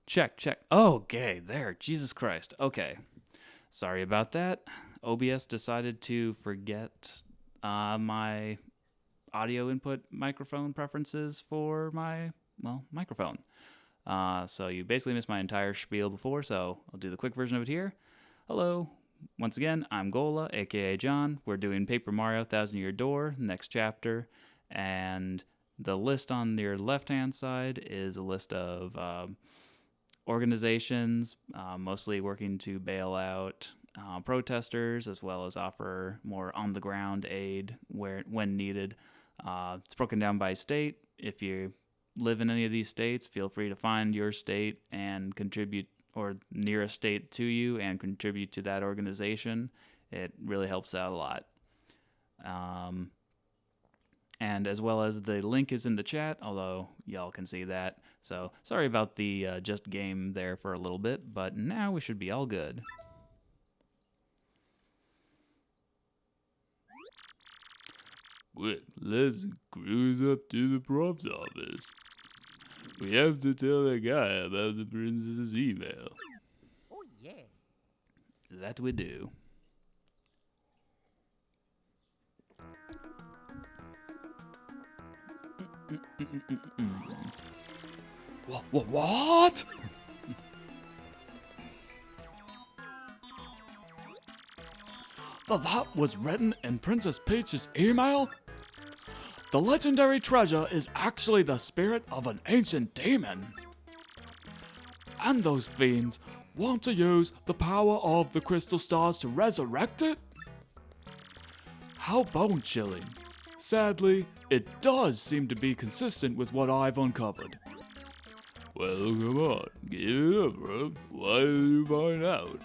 Check. Okay, there. Jesus Christ. Okay. Sorry about that. OBS decided to forget my audio input microphone preferences for my, microphone. So you basically missed my entire spiel before, so I'll do the quick version of it here. Hello. Once again, I'm Gola, aka John. We're doing Paper Mario Thousand Year Door, next chapter, and the list on your left-hand side is a list of organizations, mostly working to bail out protesters, as well as offer more on-the-ground aid when needed. It's broken down by state. If you live in any of these states, feel free to find your state and contribute, or nearest state to you, and contribute to that organization. It really helps out a lot. And as well as the link is in the chat, although y'all can see that. So sorry about the just game there for a little bit, but now we should be all good. Quick, let's cruise up to the prof's office. We have to tell that guy about the princess's email. Oh, yeah. That we do. What? That was written in Princess Peach's email? The legendary treasure is actually the spirit of an ancient demon. And those fiends want to use the power of the crystal stars to resurrect it? How bone-chilling. Sadly, it does seem to be consistent with what I've uncovered. Well, come on, give it up, bro. Why did you find out?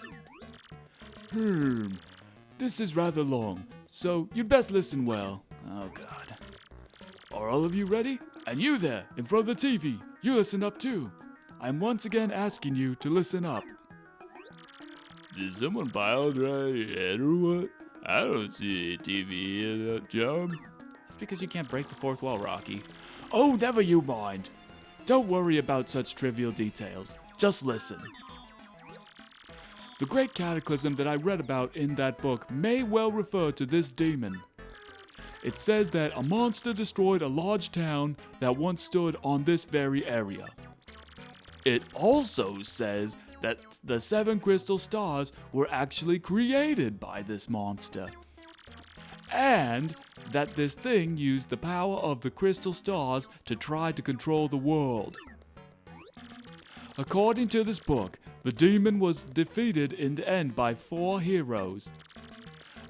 This is rather long, so you'd best listen well. Oh, God. Are all of you ready? And you there, in front of the TV, you listen up too. I'm once again asking you to listen up. Did someone pile drive your head or what? I don't see a TV in that job. That's because you can't break the fourth wall, Rocky. Oh, never you mind. Don't worry about such trivial details. Just listen. The great cataclysm that I read about in that book may well refer to this demon. It says that a monster destroyed a large town that once stood on this very area. It also says that the 7 crystal stars were actually created by this monster. And that this thing used the power of the crystal stars to try to control the world. According to this book, the demon was defeated in the end by 4 heroes.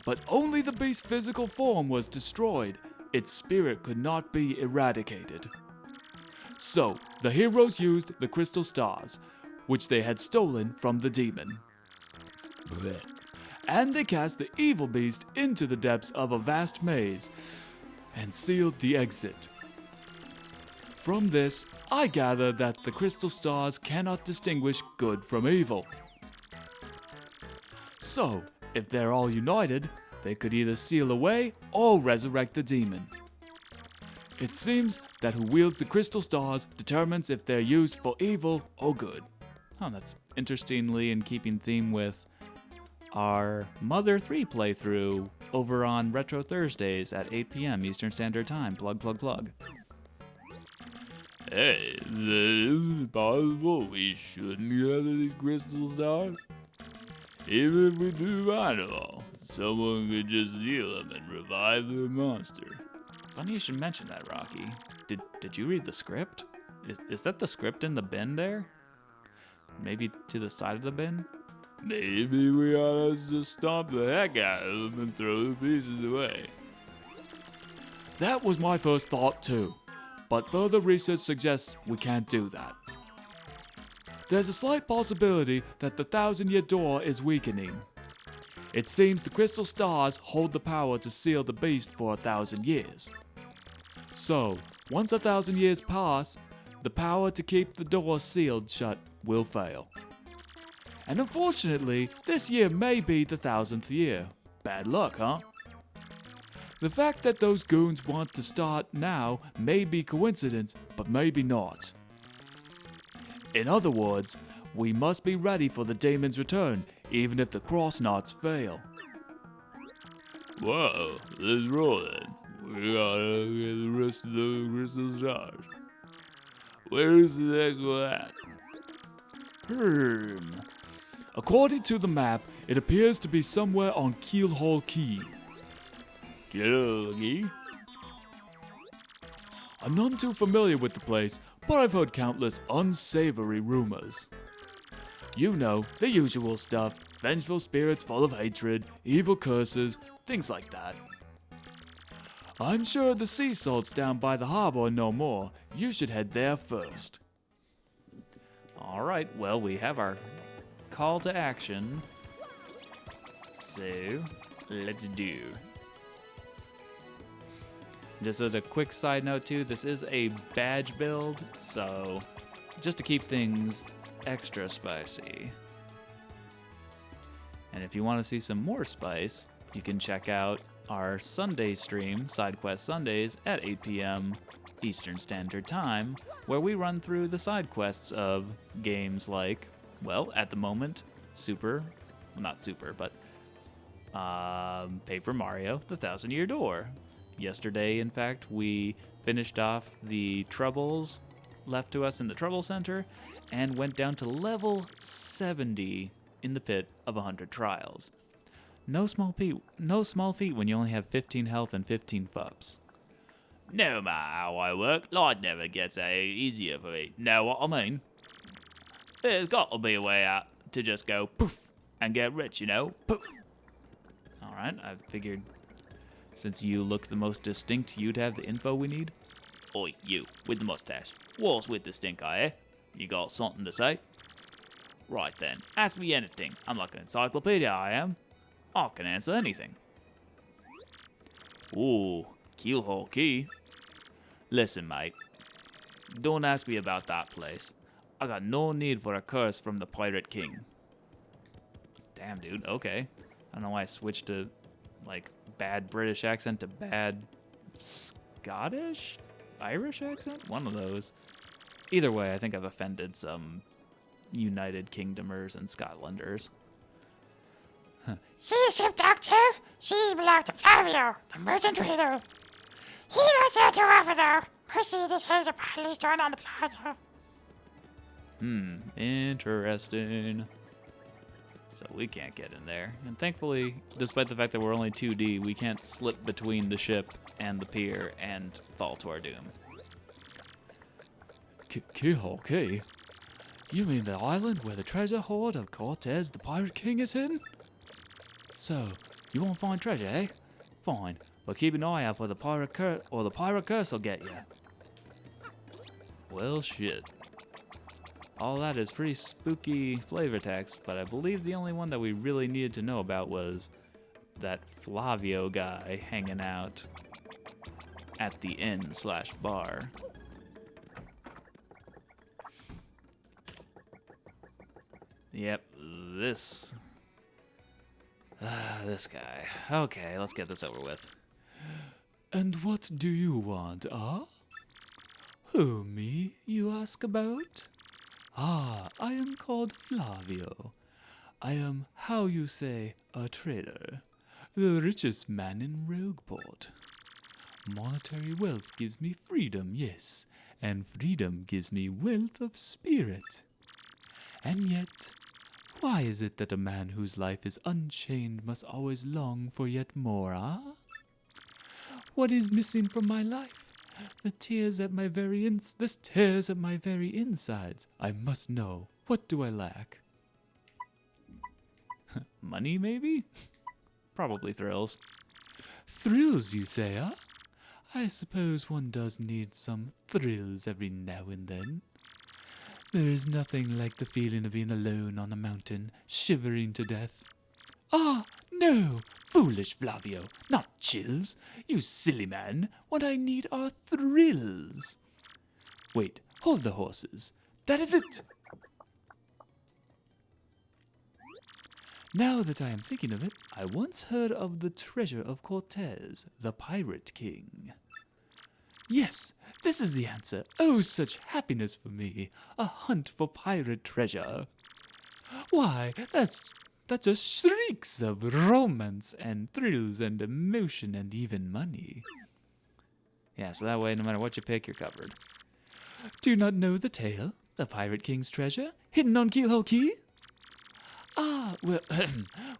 But only the beast's physical form was destroyed. Its spirit could not be eradicated. So, the heroes used the crystal stars, which they had stolen from the demon. Blech. And they cast the evil beast into the depths of a vast maze and sealed the exit. From this, I gather that the crystal stars cannot distinguish good from evil. So, if they're all united, they could either seal away or resurrect the demon. It seems that who wields the crystal stars determines if they're used for evil or good. Oh, that's interestingly in keeping theme with our Mother 3 playthrough over on Retro Thursdays at 8 p.m. Eastern Standard Time. Plug. Hey, is it possible we shouldn't gather these crystal stars? Even if we do find them all, someone could just steal them and revive the monster. Funny you should mention that, Rocky. Did you read the script? Is that the script in the bin there? Maybe to the side of the bin? Maybe we ought to just stomp the heck out of them and throw the pieces away. That was my first thought too, but further research suggests we can't do that. There's a slight possibility that the 1,000-year door is weakening. It seems the crystal stars hold the power to seal the beast for 1,000 years. So, once 1,000 years pass, the power to keep the door sealed shut will fail. And unfortunately, this year may be the 1,000th year. Bad luck, huh? The fact that those goons want to start now may be coincidence, but maybe not. In other words, we must be ready for the demon's return, even if the cross knots fail. Well, let's roll then. We gotta get the rest of the crystals charged. Where's the next one at? According to the map, it appears to be somewhere on Keelhaul Key. Keelhaul Key? I'm none too familiar with the place, but I've heard countless unsavory rumors. You know, the usual stuff. Vengeful spirits full of hatred, evil curses, things like that. I'm sure the sea salt's down by the harbor no more. You should head there first. All right, well, we have our call to action. So, let's do. Just as a quick side note too, this is a badge build, so just to keep things extra spicy. And if you want to see some more spice, you can check out our Sunday stream, SideQuest Sundays, at 8 p.m. Eastern Standard Time, where we run through the side quests of games like, well, at the moment, Paper Mario, The Thousand Year Door. Yesterday, in fact, we finished off the troubles left to us in the Trouble Center and went down to level 70 in the pit of 100 trials. No small feat when you only have 15 health and 15 FUPs. No matter how I work, life never gets any easier for me. Know what I mean? There's got to be a way out to just go poof and get rich, you know? Poof. Alright, I figured since you look the most distinct, you'd have the info we need. Oi, you, with the mustache. What's with the stink eye, eh? You got something to say? Right then, ask me anything. I'm like an encyclopedia, I am. I can answer anything. Ooh, Keelhaul Key. Listen, mate. Don't ask me about that place. I got no need for a curse from the Pirate King. Damn, dude, okay. I don't know why I switched to, like, bad British accent to bad Scottish? Irish accent? One of those. Either way, I think I've offended some United Kingdomers and Scotlanders. See, ship doctor? She belongs to Flavio, the merchant trader. He knows how to offer though. Mercedes has a bodily store on the plaza. Interesting. So we can't get in there. And thankfully, despite the fact that we're only 2D, we can't slip between the ship and the pier and fall to our doom. Keelhaul Key? You mean the island where the treasure hoard of Cortez the Pirate King is hidden? So, you won't find treasure, eh? Fine, but keep an eye out for the pirate curse, or the pirate curse will get you. Well, shit. All that is pretty spooky flavor text, but I believe the only one that we really needed to know about was that Flavio guy hanging out at the inn/bar. Yep, this guy. Okay, let's get this over with. And what do you want, ah? Who, me, you ask about? Ah, I am called Flavio. I am, how you say, a trader. The richest man in Rogueport. Monetary wealth gives me freedom, yes, and freedom gives me wealth of spirit. And yet, why is it that a man whose life is unchained must always long for yet more, ah? What is missing from my life? This tears at my very insides. I must know. What do I lack? Money, maybe? Probably thrills. Thrills, you say, huh? I suppose one does need some thrills every now and then. There is nothing like the feeling of being alone on a mountain, shivering to death. Ah, no! Foolish Flavio, not chills. You silly man, what I need are thrills. Wait, hold the horses. That is it! Now that I am thinking of it, I once heard of the treasure of Cortez, the Pirate King. Yes, this is the answer. Oh, such happiness for me. A hunt for pirate treasure. Why, that just shrieks of romance and thrills and emotion and even money. Yeah, so that way, no matter what you pick, you're covered. Do you not know the tale? The Pirate King's treasure, hidden on Keelhaul Key? Ah, well,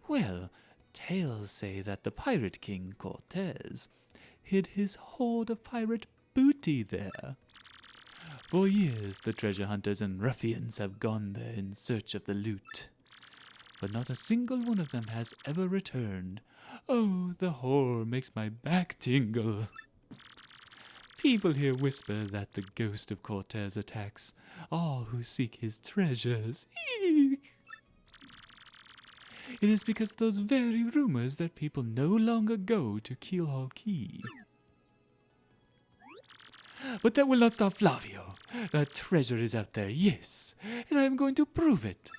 well, tales say that the Pirate King, Cortez, hid his hoard of pirate booty there. For years, the treasure hunters and ruffians have gone there in search of the loot. But not a single one of them has ever returned. Oh, the horror makes my back tingle. People here whisper that the ghost of Cortez attacks all who seek his treasures. Eek! It is because of those very rumors that people no longer go to Keelhaul Key. But that will not stop Flavio. That treasure is out there, yes, and I am going to prove it.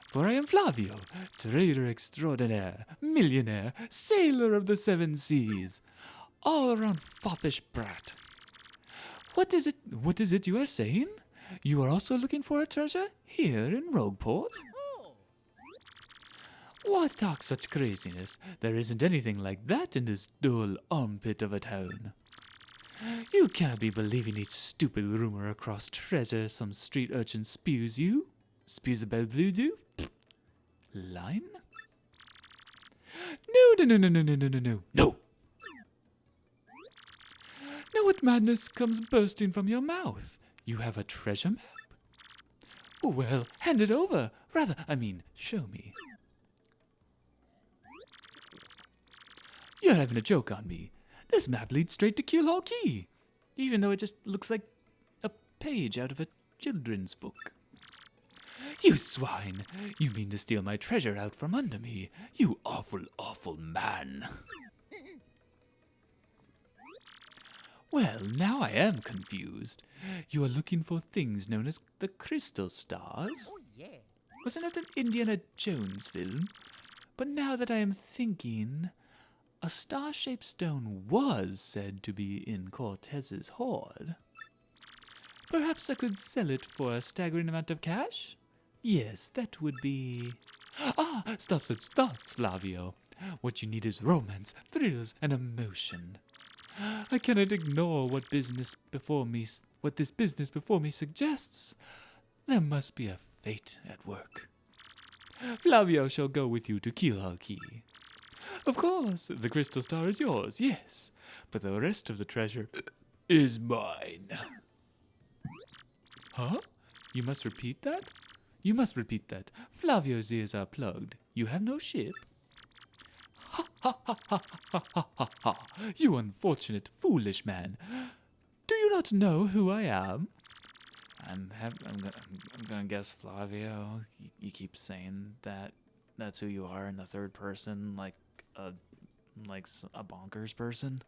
For I am Flavio, trader extraordinaire, millionaire, sailor of the seven seas, all-around foppish brat. What is it you are saying? You are also looking for a treasure here in Rogueport? Why talk such craziness? There isn't anything like that in this dull armpit of a town. You cannot be believing each stupid rumor across treasure some street urchin spews you. Spews about voodoo? Line? No. No! Now what madness comes bursting from your mouth? You have a treasure map? Well, hand it over. Rather, show me. You're having a joke on me. This map leads straight to Keelhaul Key, even though it just looks like a page out of a children's book. You swine! You mean to steal my treasure out from under me? You awful, awful man! Well, now I am confused. You are looking for things known as the crystal stars? Oh, yeah. Wasn't it an Indiana Jones film? But now that I am thinking, a star-shaped stone was said to be in Cortez's hoard. Perhaps I could sell it for a staggering amount of cash? Yes, that would be... Ah, stop such thoughts, Flavio. What you need is romance, thrills, and emotion. I cannot ignore what this business before me suggests. There must be a fate at work. Flavio shall go with you to Keelhaul Key. Of course, the crystal star is yours, yes, but the rest of the treasure is mine. Huh? You must repeat that? You must repeat that. Flavio's ears are plugged. You have no ship? Ha ha ha ha ha ha ha ha! You unfortunate, foolish man. Do you not know who I am? I'm gonna guess Flavio. You keep saying that. That's who you are in the third person, like a bonkers person.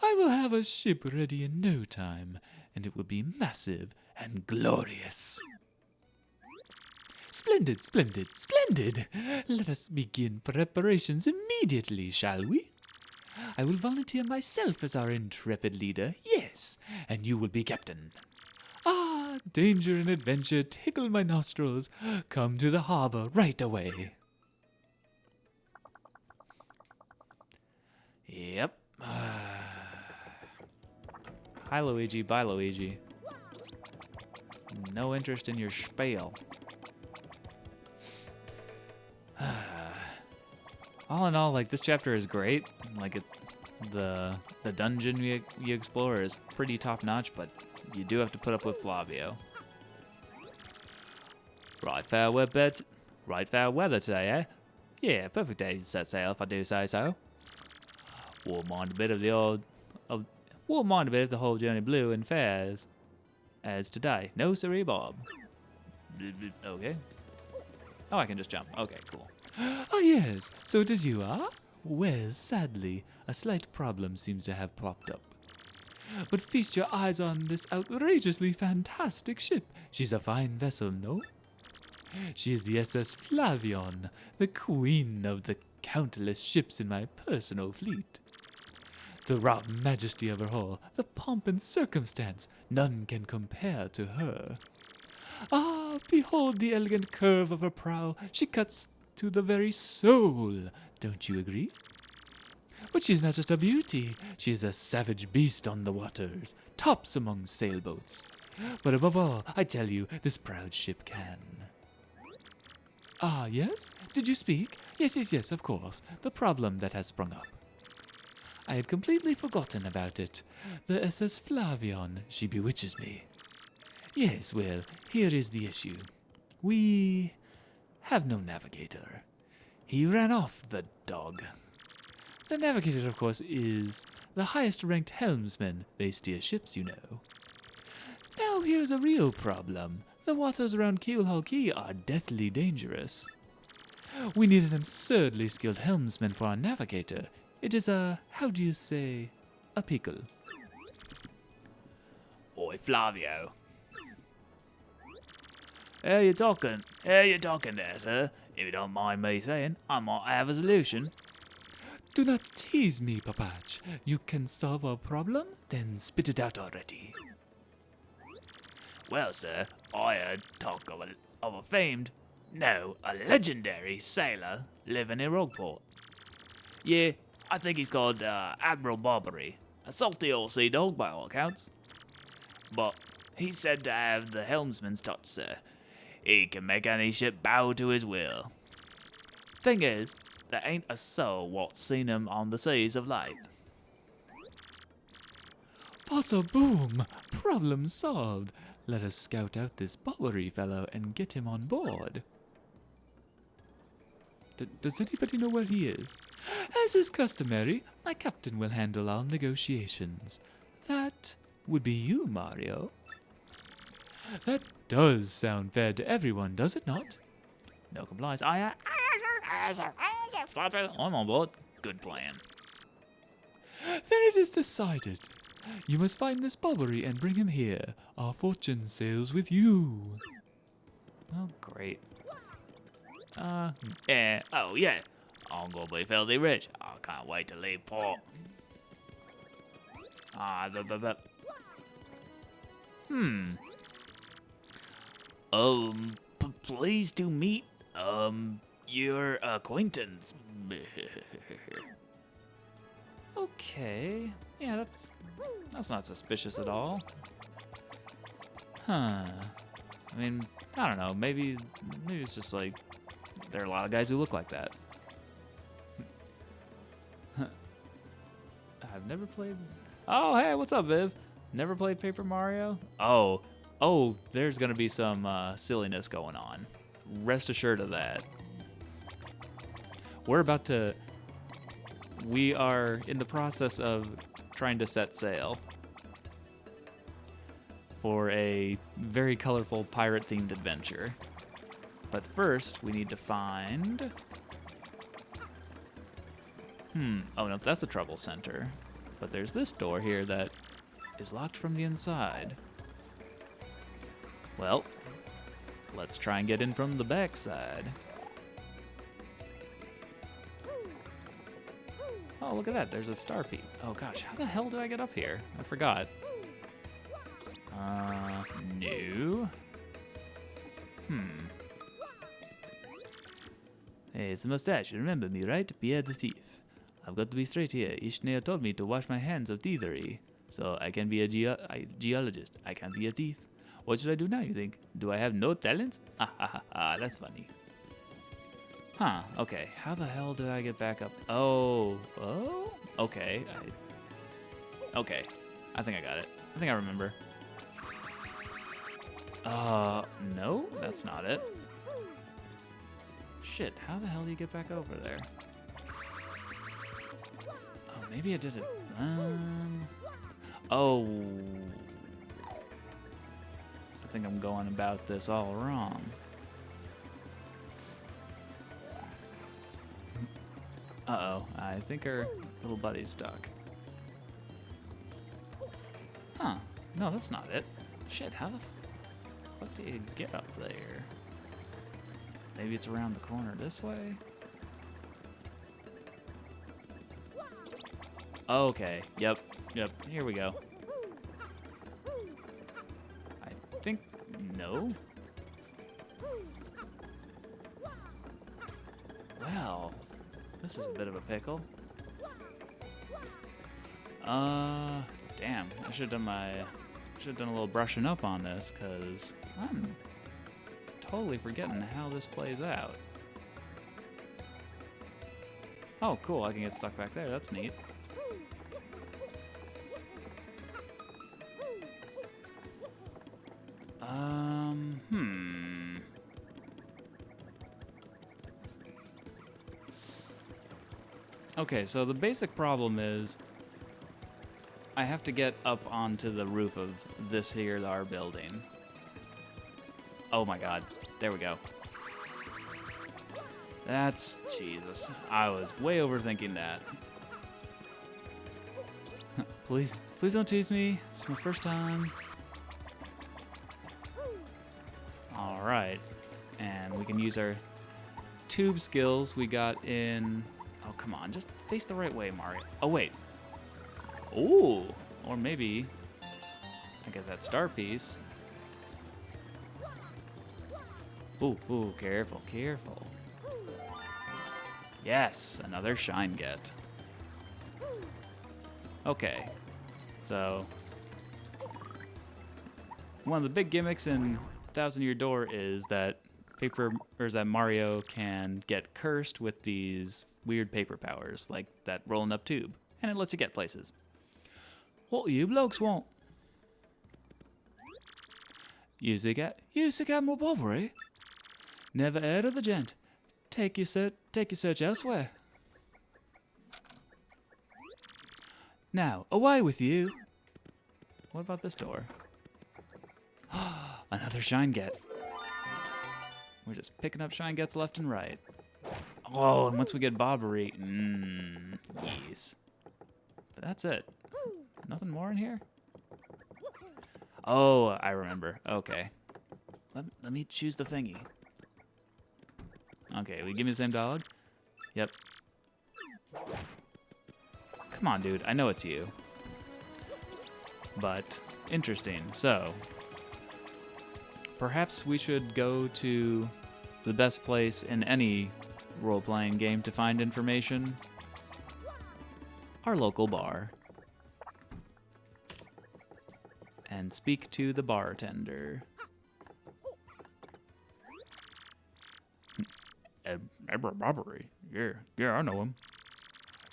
I will have a ship ready in no time, and it will be massive and glorious. Splendid, splendid, splendid! Let us begin preparations immediately, shall we? I will volunteer myself as our intrepid leader, yes, and you will be captain. Ah, danger and adventure tickle my nostrils. Come to the harbor right away. Yep. Hi, Luigi. Bye, Luigi. No interest in your spiel. All in all, like, this chapter is great. Like, the dungeon you explore is pretty top-notch, but you do have to put up with Flavio. Right fair weather today, eh? Yeah, perfect day to set sail, if I do say so. Won't mind a bit if the whole journey blew and fair as today. No siree, Bob. Okay. Oh, I can just jump. Okay, cool. Ah, yes, so it is you, ah? Well, sadly, a slight problem seems to have popped up. But feast your eyes on this outrageously fantastic ship. She's a fine vessel, no? She is the SS Flavion, the queen of the countless ships in my personal fleet. The raw majesty of her hull, the pomp and circumstance, none can compare to her. Ah, behold the elegant curve of her prow, she cuts to the very soul. Don't you agree? But she's not just a beauty, she is a savage beast on the waters, tops among sailboats. But above all, I tell you, this proud ship can. Ah, yes? Did you speak? Yes, of course. The problem that has sprung up. I had completely forgotten about it. The SS Flavion, she bewitches me. Yes, well, here is the issue. We have no navigator. He ran off, the dog. The navigator, of course, is the highest ranked helmsman. They steer ships, you know. Now here's a real problem. The waters around Keelhaul Key are deathly dangerous. We need an absurdly skilled helmsman for our navigator. It is how do you say, a pickle. Oi, Flavio. How you talking there, sir? If you don't mind me saying, I might have a solution. Do not tease me, Papach. You can solve our problem? Then spit it out already. Well, sir, I heard talk of a famed, no, a legendary sailor living in Rogueport. Yeah, I think he's called Admiral Barbary, a salty old sea dog by all accounts. But he's said to have the helmsman's touch, sir. He can make any ship bow to his will. Thing is, there ain't a soul what's seen him on the seas of late. Bossa boom! Problem solved. Let us scout out this Barbary fellow and get him on board. Does anybody know where he is? As is customary, my captain will handle all negotiations. That would be you, Mario. That does sound fair to everyone, does it not? No compliance. I'm on board. Good plan. Then it is decided. You must find this Barbary and bring him here. Our fortune sails with you. Oh, great. Yeah. Oh, yeah. I'm gonna be filthy rich. I can't wait to leave port. Pleased to meet, your acquaintance. Okay. Yeah, that's not suspicious at all. Huh. I mean, I don't know. Maybe it's just like there are a lot of guys who look like that. I've never played. Oh, hey, what's up, Viv? Never played Paper Mario? Oh, there's gonna be some silliness going on. Rest assured of that. We are in the process of trying to set sail for a very colorful pirate-themed adventure. But first, we need to find... Oh no, that's the trouble center. But there's this door here that is locked from the inside. Well, let's try and get in from the back side. Oh, look at that. There's a star peak. Oh gosh, how the hell did I get up here? I forgot. No. Hey, it's the mustache. You remember me, right? Pierre the thief. I've got to be straight here. Ishmael told me to wash my hands of thievery. So I can be a geologist. I can't be a thief. What should I do now, you think? Do I have no talents? That's funny. Huh, okay. How the hell did I get back up? Oh, okay. Okay, I think I got it. I think I remember. No, that's not it. Shit, how the hell do you get back over there? Oh, maybe I did it. Oh. I think I'm going about this all wrong. Uh-oh, I think our little buddy's stuck. Huh, no, that's not it. Shit, how the fuck do you get up there? Maybe it's around the corner this way? Okay. Yep. Yep. Here we go. I think no. Well, this is a bit of a pickle. Damn. I should have done a little brushing up on this, cause I'm totally forgetting how this plays out. Oh, cool. I can get stuck back there. That's neat. Hmm. Okay, so the basic problem is I have to get up onto the roof of this here, our building. Oh my god. There we go. That's... Jesus. I was way overthinking that. Please don't tease me. It's my first time. Alright. And we can use our tube skills we got in... Oh, come on. Just face the right way, Mario. Oh, wait. Ooh. Or maybe I get that star piece. Ooh, careful, careful. Yes, another shine get. Okay, so one of the big gimmicks in Thousand Year Door is that Mario can get cursed with these weird paper powers, like that rolling up tube, and it lets you get places. What you blokes want? You got more Bobbery? Never heard of the gent. Take your search elsewhere. Now, away with you. What about this door? Another shine get. We're just picking up shine gets left and right. Oh, and once we get Bobbery, yes. But that's it. Nothing more in here? Oh, I remember. Okay. Let me choose the thingy. Okay, will you give me the same dialogue? Yep. Come on, dude. I know it's you. But, interesting. So, perhaps we should go to the best place in any role-playing game to find information. Our local bar. And speak to the bartender. Edward Bobbery. Yeah, I know him.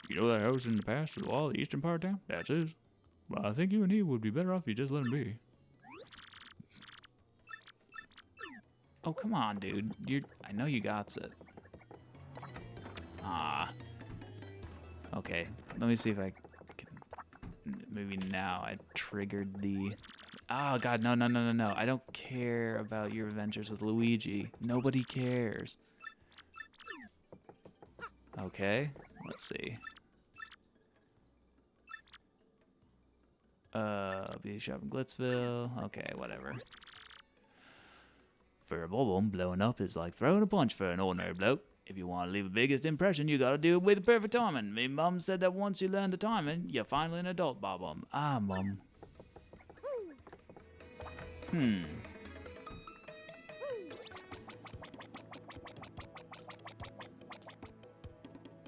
You know that house in the past with the wall, the eastern part of town? That's his. Well, I think you and he would be better off if you just let him be. Oh, come on, dude. I know you got it. Ah. Okay, let me see if I can... Maybe now I triggered the... Oh, God, no. I don't care about your adventures with Luigi. Nobody cares. Okay, let's see. Beauty shop in Glitzville. Okay, whatever. For a bob-omb, blowing up is like throwing a punch for an ordinary bloke. If you want to leave the biggest impression, you gotta do it with the perfect timing. Me mum said that once you learn the timing, you're finally an adult bob-omb. Ah, mum.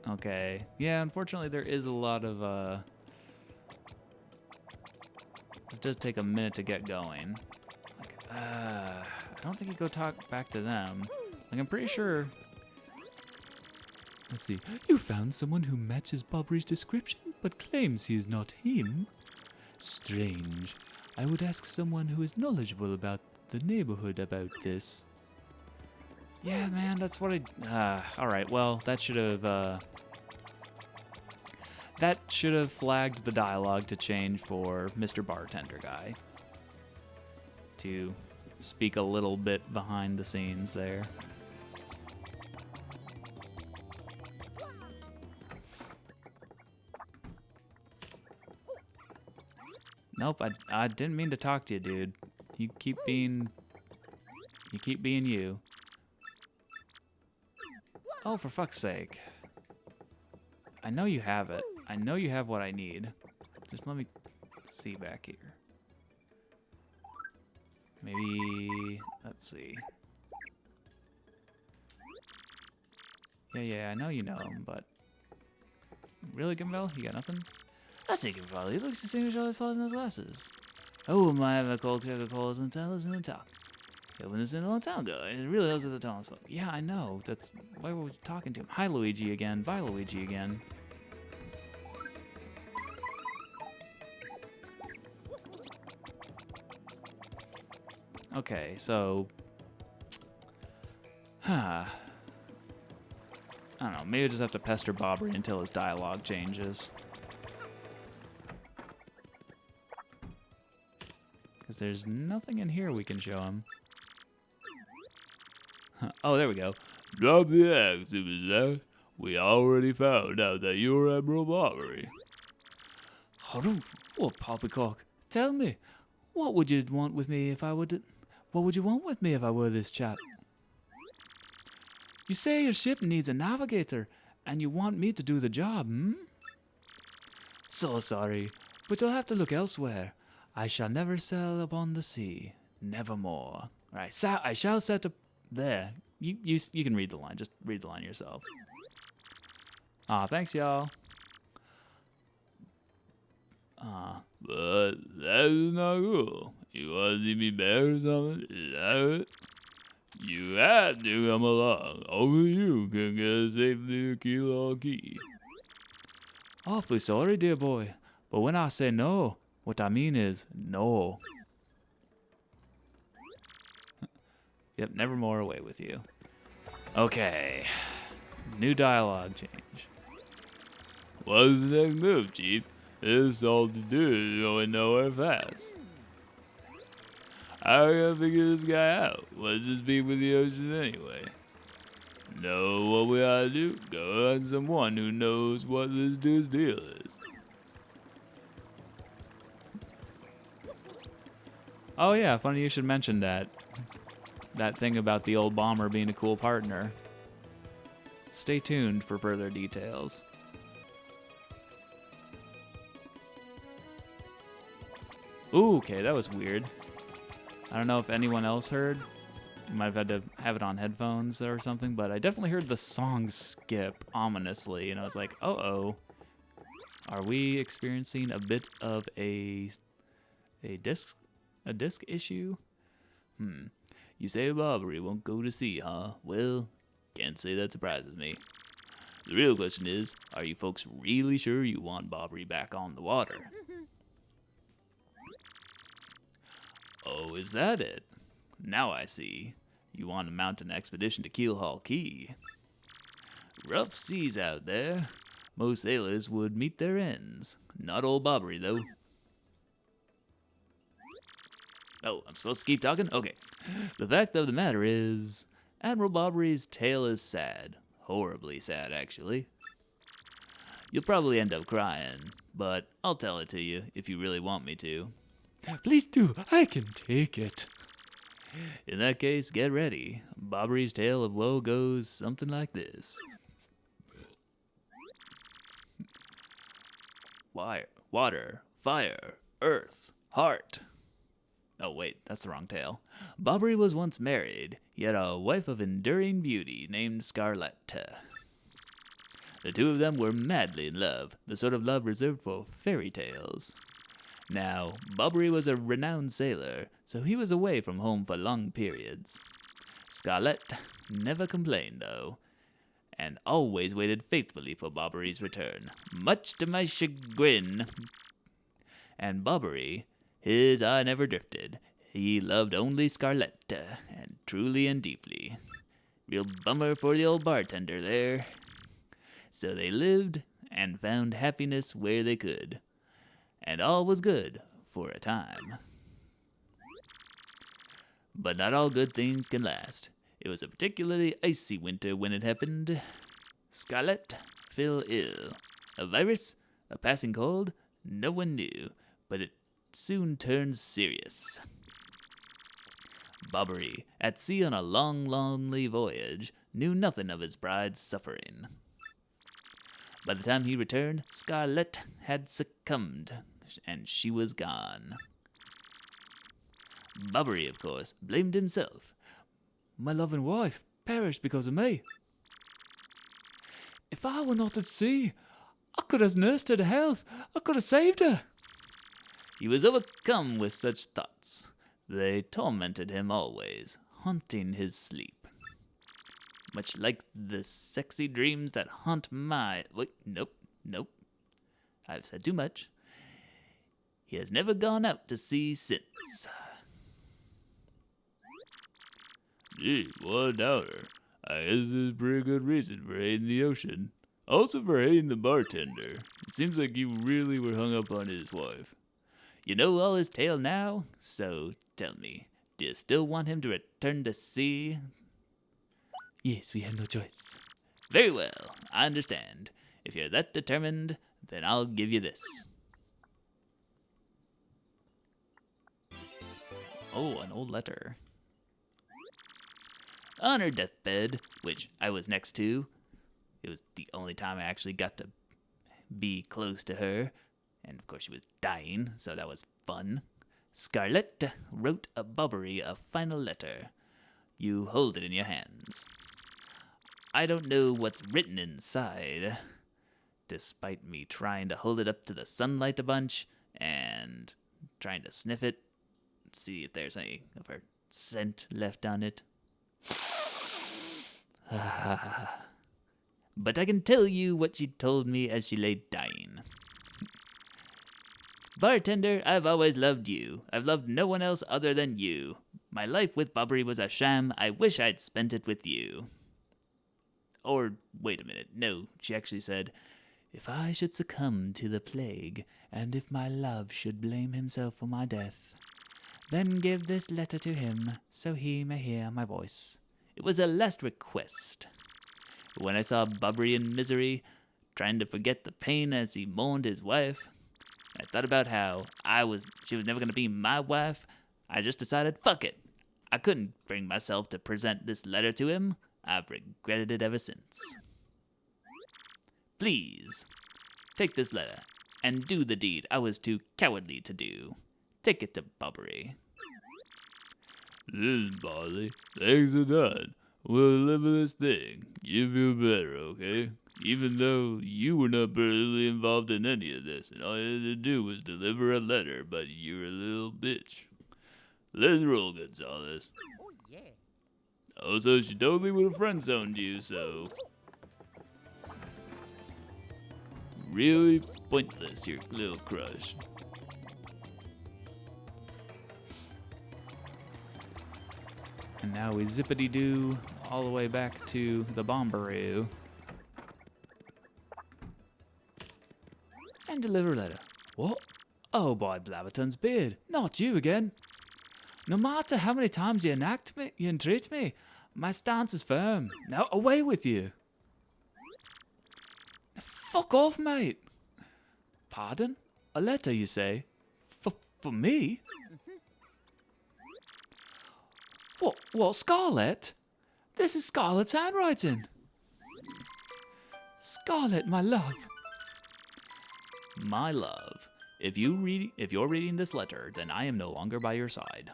Okay. Yeah, unfortunately there is a lot of, it does take a minute to get going. Like, I don't think you go talk back to them. Like, I'm pretty sure... Let's see. You found someone who matches Bobbery's description, but claims he is not him? Strange. I would ask someone who is knowledgeable about the neighborhood about this. Yeah, man, that's what I... Alright, well, that should have flagged the dialogue to change for Mr. Bartender Guy. To speak a little bit behind the scenes there. Nope, I didn't mean to talk to you, dude. You keep being you. Oh, for fuck's sake. I know you have it. I know you have what I need. Just let me see back here. Maybe, let's see. Yeah, I know you know him, but... Really, Gumbel? You got nothing? I see Gumbel. He looks the same as always falls in his glasses. Oh, my, have a cold check of calls and tell us in the talk. He opened this in a long time ago, and it really helps at the Thomas folk. Yeah, I know. That's why we're talking to him. Hi, Luigi again. Bye, Luigi again. Okay, so... I don't know. Maybe I just have to pester Bobbery until his dialogue changes. Because there's nothing in here we can show him. Oh, there we go. Drop the axe, Superstar. We already found out that you're Admiral Bobbery. Haroof, what poppycock? Tell me, what would you want with me if I were to... What would you want with me if I were this chap? You say your ship needs a navigator, and you want me to do the job, hmm? So sorry, but you'll have to look elsewhere. I shall never sail upon the sea, nevermore. Right, I shall set up... There, you can read the line, just read the line yourself. Aw, thanks, y'all. But that is not cool. You want to see me bear or something? Is that it? You have to come along. Only you can get safely to Kilo Key. Awfully sorry, dear boy, but when I say no, what I mean is no. Yep, nevermore away with you. Okay, new dialogue change. What's the next move, Chief? This all to do is going nowhere fast. I gotta figure this guy out. What's his beef with the ocean anyway? Know what we ought to do? Go on someone who knows what this dude's deal is. Oh yeah, funny you should mention that. That thing about the old bomber being a cool partner. Stay tuned for further details. Ooh, okay, that was weird. I don't know if anyone else heard. You might have had to have it on headphones or something, but I definitely heard the song skip ominously, and I was like, uh-oh. Are we experiencing a bit of a disc issue? You say Bobbery won't go to sea, huh? Well, can't say that surprises me. The real question is, are you folks really sure you want Bobbery back on the water? Oh, is that it? Now I see. You want to mount an expedition to Keelhaul Key. Rough seas out there. Most sailors would meet their ends. Not old Bobbery, though. Oh, I'm supposed to keep talking? Okay. The fact of the matter is, Admiral Bobbery's tale is sad. Horribly sad, actually. You'll probably end up crying, but I'll tell it to you if you really want me to. Please do. I can take it. In that case, get ready. Bobbery's tale of woe goes something like this. Water, fire, earth, heart. Oh, wait, that's the wrong tale. Bobbery was once married. He had a wife of enduring beauty named Scarletta. The two of them were madly in love, the sort of love reserved for fairy tales. Now, Bobbery was a renowned sailor, so he was away from home for long periods. Scarlett never complained, though, and always waited faithfully for Bobbery's return, much to my chagrin. And Bobbery, his eye never drifted. He loved only Scarletta, and truly and deeply. Real bummer for the old bartender there. So they lived and found happiness where they could. And all was good for a time. But not all good things can last. It was a particularly icy winter when it happened. Scarlett fell ill. A virus? A passing cold? No one knew, but it soon turned serious. Bobbery, at sea on a long, lonely voyage, knew nothing of his bride's suffering. By the time he returned, Scarlett had succumbed, and she was gone. Bobbery, of course, blamed himself. My loving wife perished because of me. If I were not at sea, I could have nursed her to health. I could have saved her. He was overcome with such thoughts. They tormented him always, haunting his sleep. Much like the sexy dreams that haunt my... Wait, nope. I've said too much. He has never gone out to sea since. Gee, 1 hour. I guess there's a pretty good reason for hating the ocean. Also for hating the bartender. It seems like you really were hung up on his wife. You know all his tale now, so tell me, do you still want him to return to sea? Yes, we have no choice. Very well, I understand. If you're that determined, then I'll give you this. Oh, an old letter. On her deathbed, which I was next to, it was the only time I actually got to be close to her, and of course she was dying, so that was fun. Scarlett wrote a Bobbery a final letter. You hold it in your hands. I don't know what's written inside, despite me trying to hold it up to the sunlight a bunch and trying to sniff it, see if there's any of her scent left on it. But I can tell you what she told me as she lay dying. Bartender, I've always loved you. I've loved no one else other than you. My life with Bobbery was a sham. I wish I'd spent it with you. Or, wait a minute. No, she actually said, if I should succumb to the plague, and if my love should blame himself for my death, then give this letter to him, so he may hear my voice. It was a last request. When I saw Bobbery in misery, trying to forget the pain as he mourned his wife, I thought about how she was never going to be my wife. I just decided, fuck it. I couldn't bring myself to present this letter to him. I've regretted it ever since. Please, take this letter and do the deed I was too cowardly to do. Take it to Bobbery. Listen, Barley, things are done. We'll deliver this thing. You feel better, okay? Even though you were not personally involved in any of this, and all you had to do was deliver a letter, but you're a little bitch. Let's roll, Gonzalez. Oh, yeah. Also, she totally would have friend-zoned you, so... Really pointless, your little crush. And now we zippity-doo all the way back to the Bombaroo. And deliver letter. What? Oh, by Blabberton's beard. Not you again. No matter how many times you entreat me, my stance is firm. Now away with you. Fuck off, mate. Pardon? A letter, you say? For me? What, Scarlett? This is Scarlett's handwriting. Scarlett, my love. My love, if you're reading this letter, then I am no longer by your side.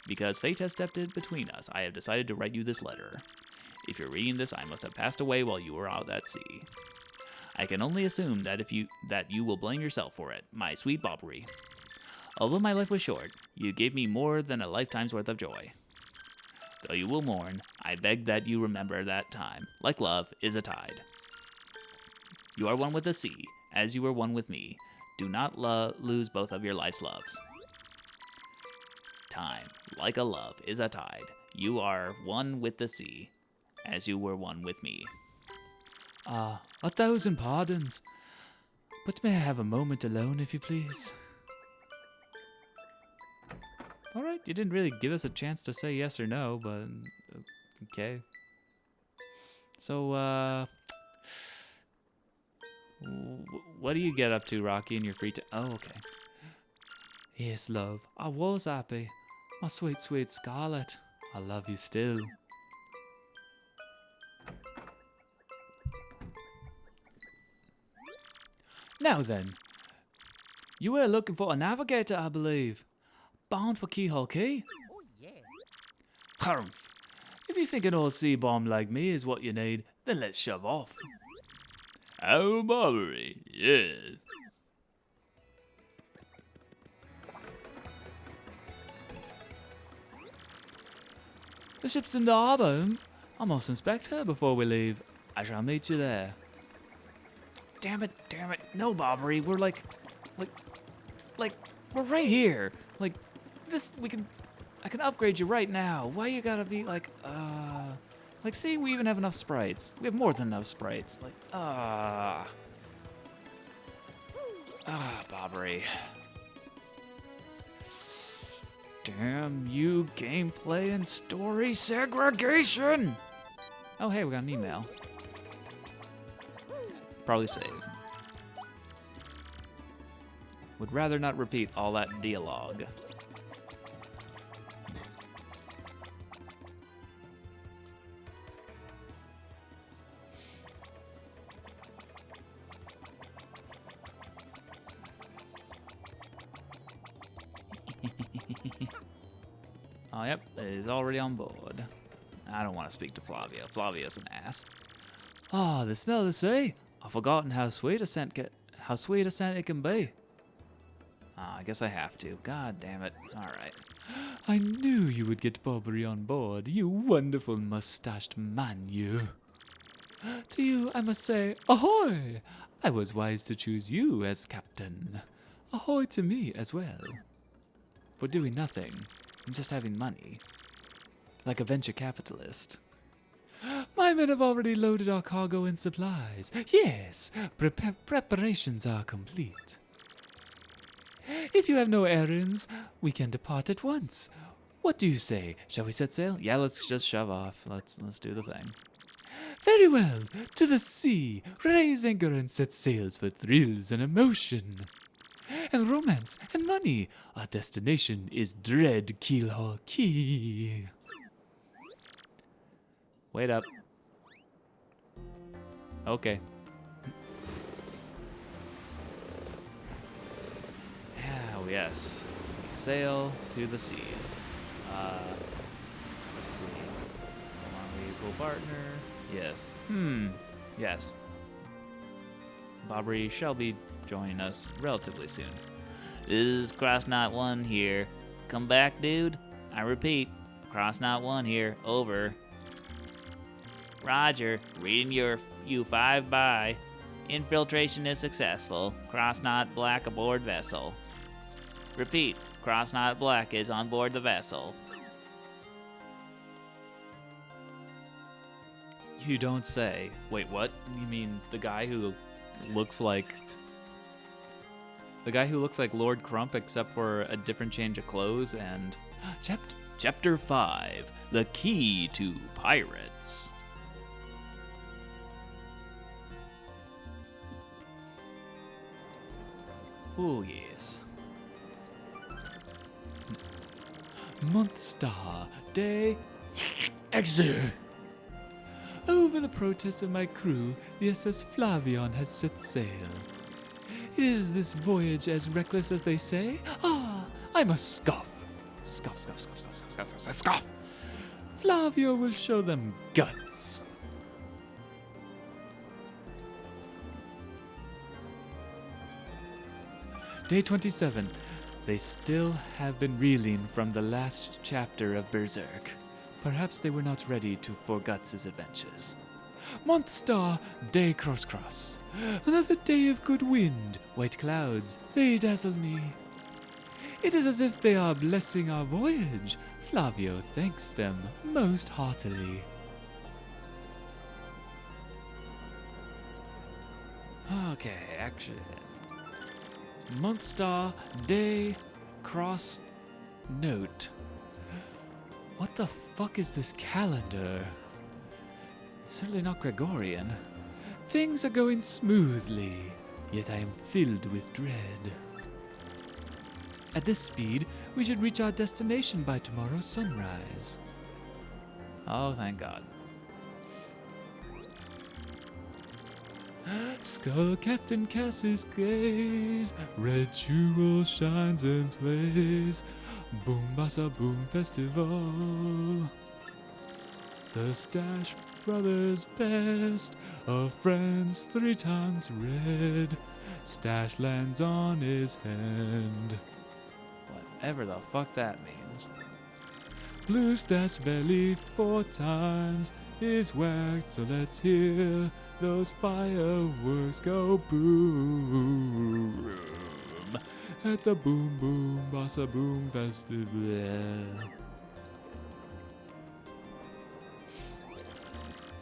Because fate has stepped in between us, I have decided to write you this letter. If you're reading this, I must have passed away while you were out at sea. I can only assume that you will blame yourself for it, my sweet Bobbery. Although my life was short, you gave me more than a lifetime's worth of joy. Though you will mourn, I beg that you remember that time, like love, is a tide. You are one with the sea, as you were one with me. Do not lose both of your life's loves. Time, like a love, is a tide. You are one with the sea, as you were one with me. 1,000 pardons. But may I have a moment alone, if you please? All right, you didn't really give us a chance to say yes or no, but okay. So, what do you get up to, Rocky, in your free time? Oh, okay. Yes, love, I was happy. My sweet, sweet Scarlett, I love you still. Now then, you were looking for a navigator, I believe. Bound for Keyhole Key? Oh, yeah. Harumph. If you think an old sea bomb like me is what you need, then let's shove off. Oh, Bobbery, yes. The ship's in the harbour. I must inspect her before we leave. I shall meet you there. Damn it. No, Bobbery. We're like, we're right here. Like, this, I can upgrade you right now. Why you gotta be like, see, we even have enough sprites. We have more than enough sprites. Like, Bobbery. Damn you, gameplay and story segregation! Oh, hey, we got an email. Probably save. Would rather not repeat all that dialogue. Oh, yep, he's already on board. I don't want to speak to Flavio. Flavio's an ass. Ah, the smell of the sea. I've forgotten how sweet a scent it can be. I guess I have to. God damn it. All right. I knew you would get Bobbery on board, you wonderful mustached man, you. To you, I must say, ahoy! I was wise to choose you as captain. Ahoy to me as well. For doing nothing and just having money. Like a venture capitalist. My men have already loaded our cargo and supplies. Yes, preparations are complete. If you have no errands, we can depart at once. What do you say? Shall we set sail? Yeah, let's just shove off. Let's do the thing. Very well. To the sea. Raise anchor and set sails for thrills and emotion. And romance and money. Our destination is Dread Keelhaul Key. Wait up. Okay. Oh, yes. We sail to the seas. Let's see. Come on, equal partner. Yes. Yes. Bobbery shall be joining us relatively soon. This is Cross Knot 1 here. Come back, dude. I repeat, Cross Knot 1 here. Over. Roger. Reading your U5 bye. Infiltration is successful. Cross Knot Black aboard vessel. Repeat, Cross Knot Black is on board the vessel. You don't say. Wait, what? You mean the guy who looks like Lord Crump except for a different change of clothes and Chapter 5: The Key to Pirates. Oh, yes. Month star, day, exit. Over the protests of my crew, the SS Flavion has set sail. Is this voyage as reckless as they say? I must scoff. Scoff. Flavio will show them guts. Day 27. They still have been reeling from the last chapter of Berserk. Perhaps they were not ready for Guts' adventures. Month star, day cross. Another day of good wind, white clouds, they dazzle me. It is as if they are blessing our voyage. Flavio thanks them most heartily. Okay, action. Month star, day, cross, note. What the fuck is this calendar? It's certainly not Gregorian. Things are going smoothly, yet I am filled with dread. At this speed, we should reach our destination by tomorrow's sunrise. Oh, thank God. Skull Captain Cass's gaze, red jewel shines and plays. Boom Bassa Boom Festival. The Stash Brothers best of friends 3 times red. Stash lands on his hand. Whatever the fuck that means. Blue Stash belly 4 times is whacked, so let's hear those fireworks go boom at the Boom Boom Bassa Boom Festival.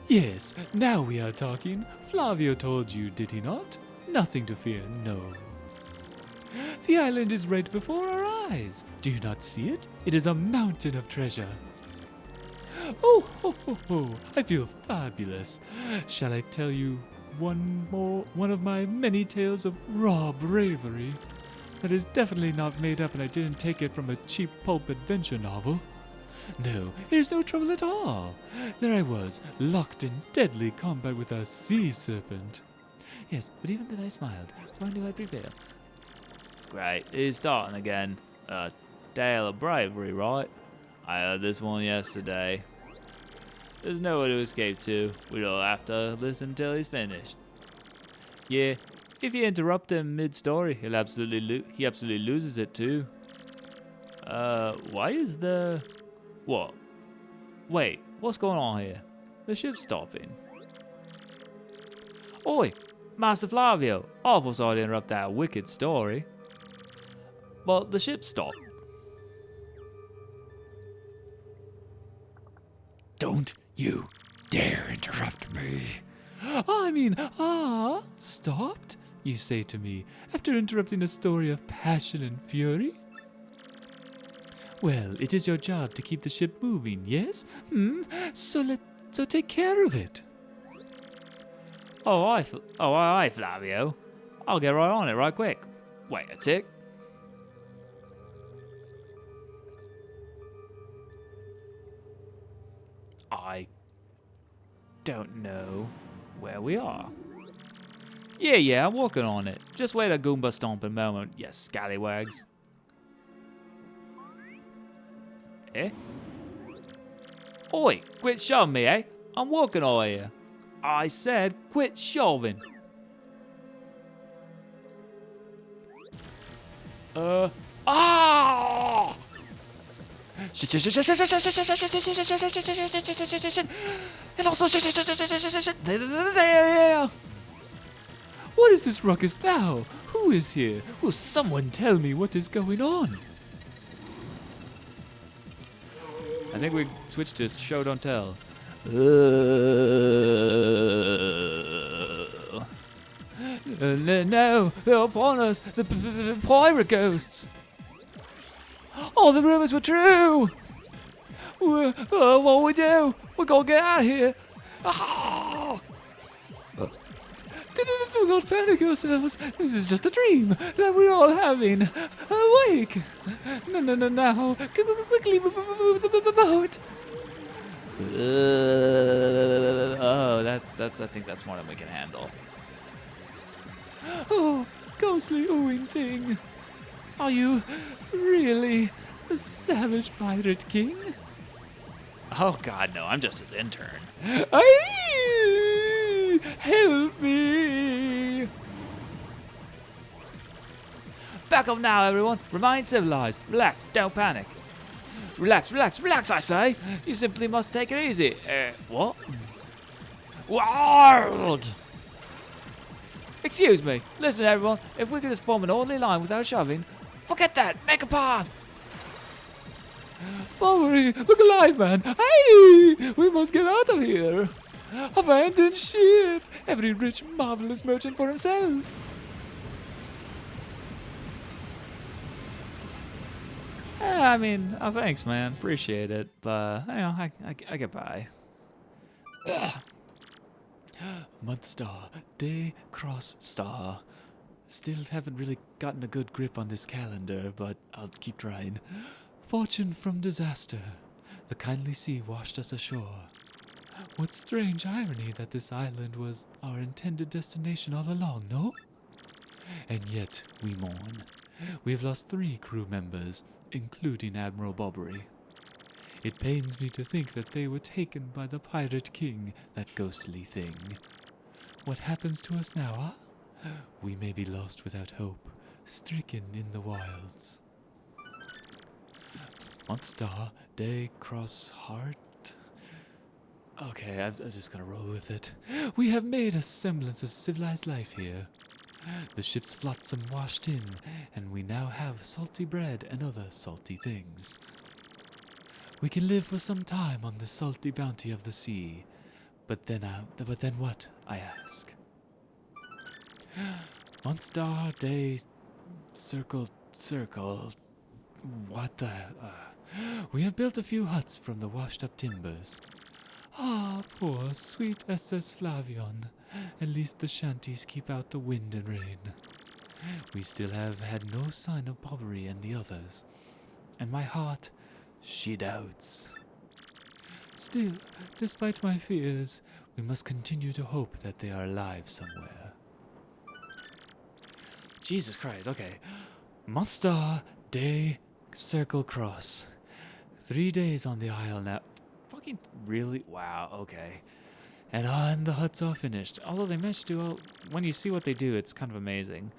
Yes, now we are talking. Flavio told you, did he not? Nothing to fear, no. The island is right before our eyes. Do you not see it? It is a mountain of treasure. Oh, ho, ho, ho. I feel fabulous. Shall I tell you one of my many tales of raw bravery? That is definitely not made up, and I didn't take it from a cheap pulp adventure novel. No, it is no trouble at all. There I was, locked in deadly combat with a sea serpent. Yes, but even then I smiled, for I knew I'd prevail. Great, he's starting again. Tale of bravery, right? I heard this one yesterday. There's nowhere to escape to. We don't have to listen till he's finished. Yeah, if you interrupt him mid-story, he absolutely loses it too. Why is the... What? Wait, what's going on here? The ship's stopping. Oi, Master Flavio, awful sorry to interrupt that wicked story. But the ship stopped. Don't you dare interrupt me. Stopped, you say to me, after interrupting a story of passion and fury? Well, it is your job to keep the ship moving, yes? So take care of it. Oh, aye, Flavio. I'll get right on it right quick. Wait a tick. I don't know where we are. Yeah, I'm working on it. Just wait a Goomba stomping moment, you scallywags. Eh? Oi, quit shoving me, eh? I'm working on here. I said quit shoving. Ah! And also there. What is this ruckus now? Who is here? Will someone tell me what is going on? I think we switched to show don't tell. No, they're upon us. The pirate ghosts. All the rumors were true. What will we do? We're gonna get out of here. Ah! Do not panic yourselves. This is just a dream that we're all having. Awake! No, now. Quickly move the boat. That's. I think that's more than we can handle. Oh, ghostly oohing thing. Are you really the savage pirate king? Oh God, no! I'm just his intern. Aye! Help me! Back up now, everyone. Remain civilized. Relax. Don't panic. Relax, I say. You simply must take it easy. What? Wild! Excuse me. Listen, everyone. If we could just form an orderly line without shoving, forget that. Make a path. Bowery, look alive, man! Hey! We must get out of here! Abandon ship! Every rich, marvelous merchant for himself! I mean, thanks, man. Appreciate it. But, I get by. Month star, day cross star. Still haven't really gotten a good grip on this calendar, but I'll keep trying. Fortune from disaster. The kindly sea washed us ashore. What strange irony that this island was our intended destination all along, no? And yet we mourn. We have lost 3 crew members, including Admiral Bobbery. It pains me to think that they were taken by the Pirate King, that ghostly thing. What happens to us now, huh? We may be lost without hope, stricken in the wilds. Month star, day, cross, heart. Okay, I'm just gonna roll with it. We have made a semblance of civilized life here. The ship's flotsam washed in, and we now have salty bread and other salty things. We can live for some time on the salty bounty of the sea, but then what? I ask. Month, star, day, circle. What the? We have built a few huts from the washed-up timbers. Ah, poor, sweet SS Flavion. At least the shanties keep out the wind and rain. We still have had no sign of Bobbery and the others, and my heart, she doubts. Still, despite my fears, we must continue to hope that they are alive somewhere. Jesus Christ, okay. Month, star, day, circle, cross. 3 days on the isle now. Fucking really? Wow, okay. And the huts are finished. Although they managed to do all, when you see what they do, it's kind of amazing.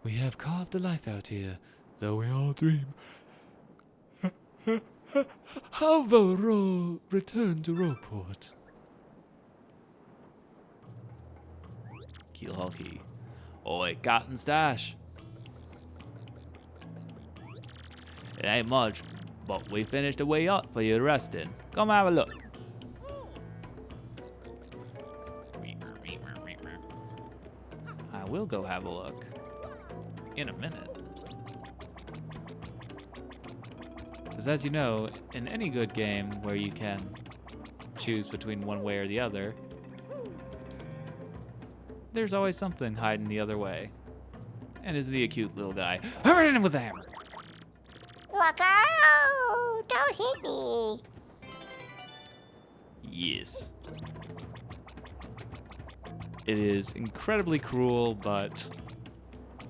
We have carved a life out here, though we all dream of a return to Rogueport. Keel Hulky. Oi, Cotton Stash. It ain't much, but we finished a way up for you to rest in. Come have a look. I will go have a look. In a minute. Because as you know, in any good game where you can choose between one way or the other, there's always something hiding the other way. And isn't he a cute little guy? Hurry in with the hammer! Wacko! Don't hit me! Yes. It is incredibly cruel, but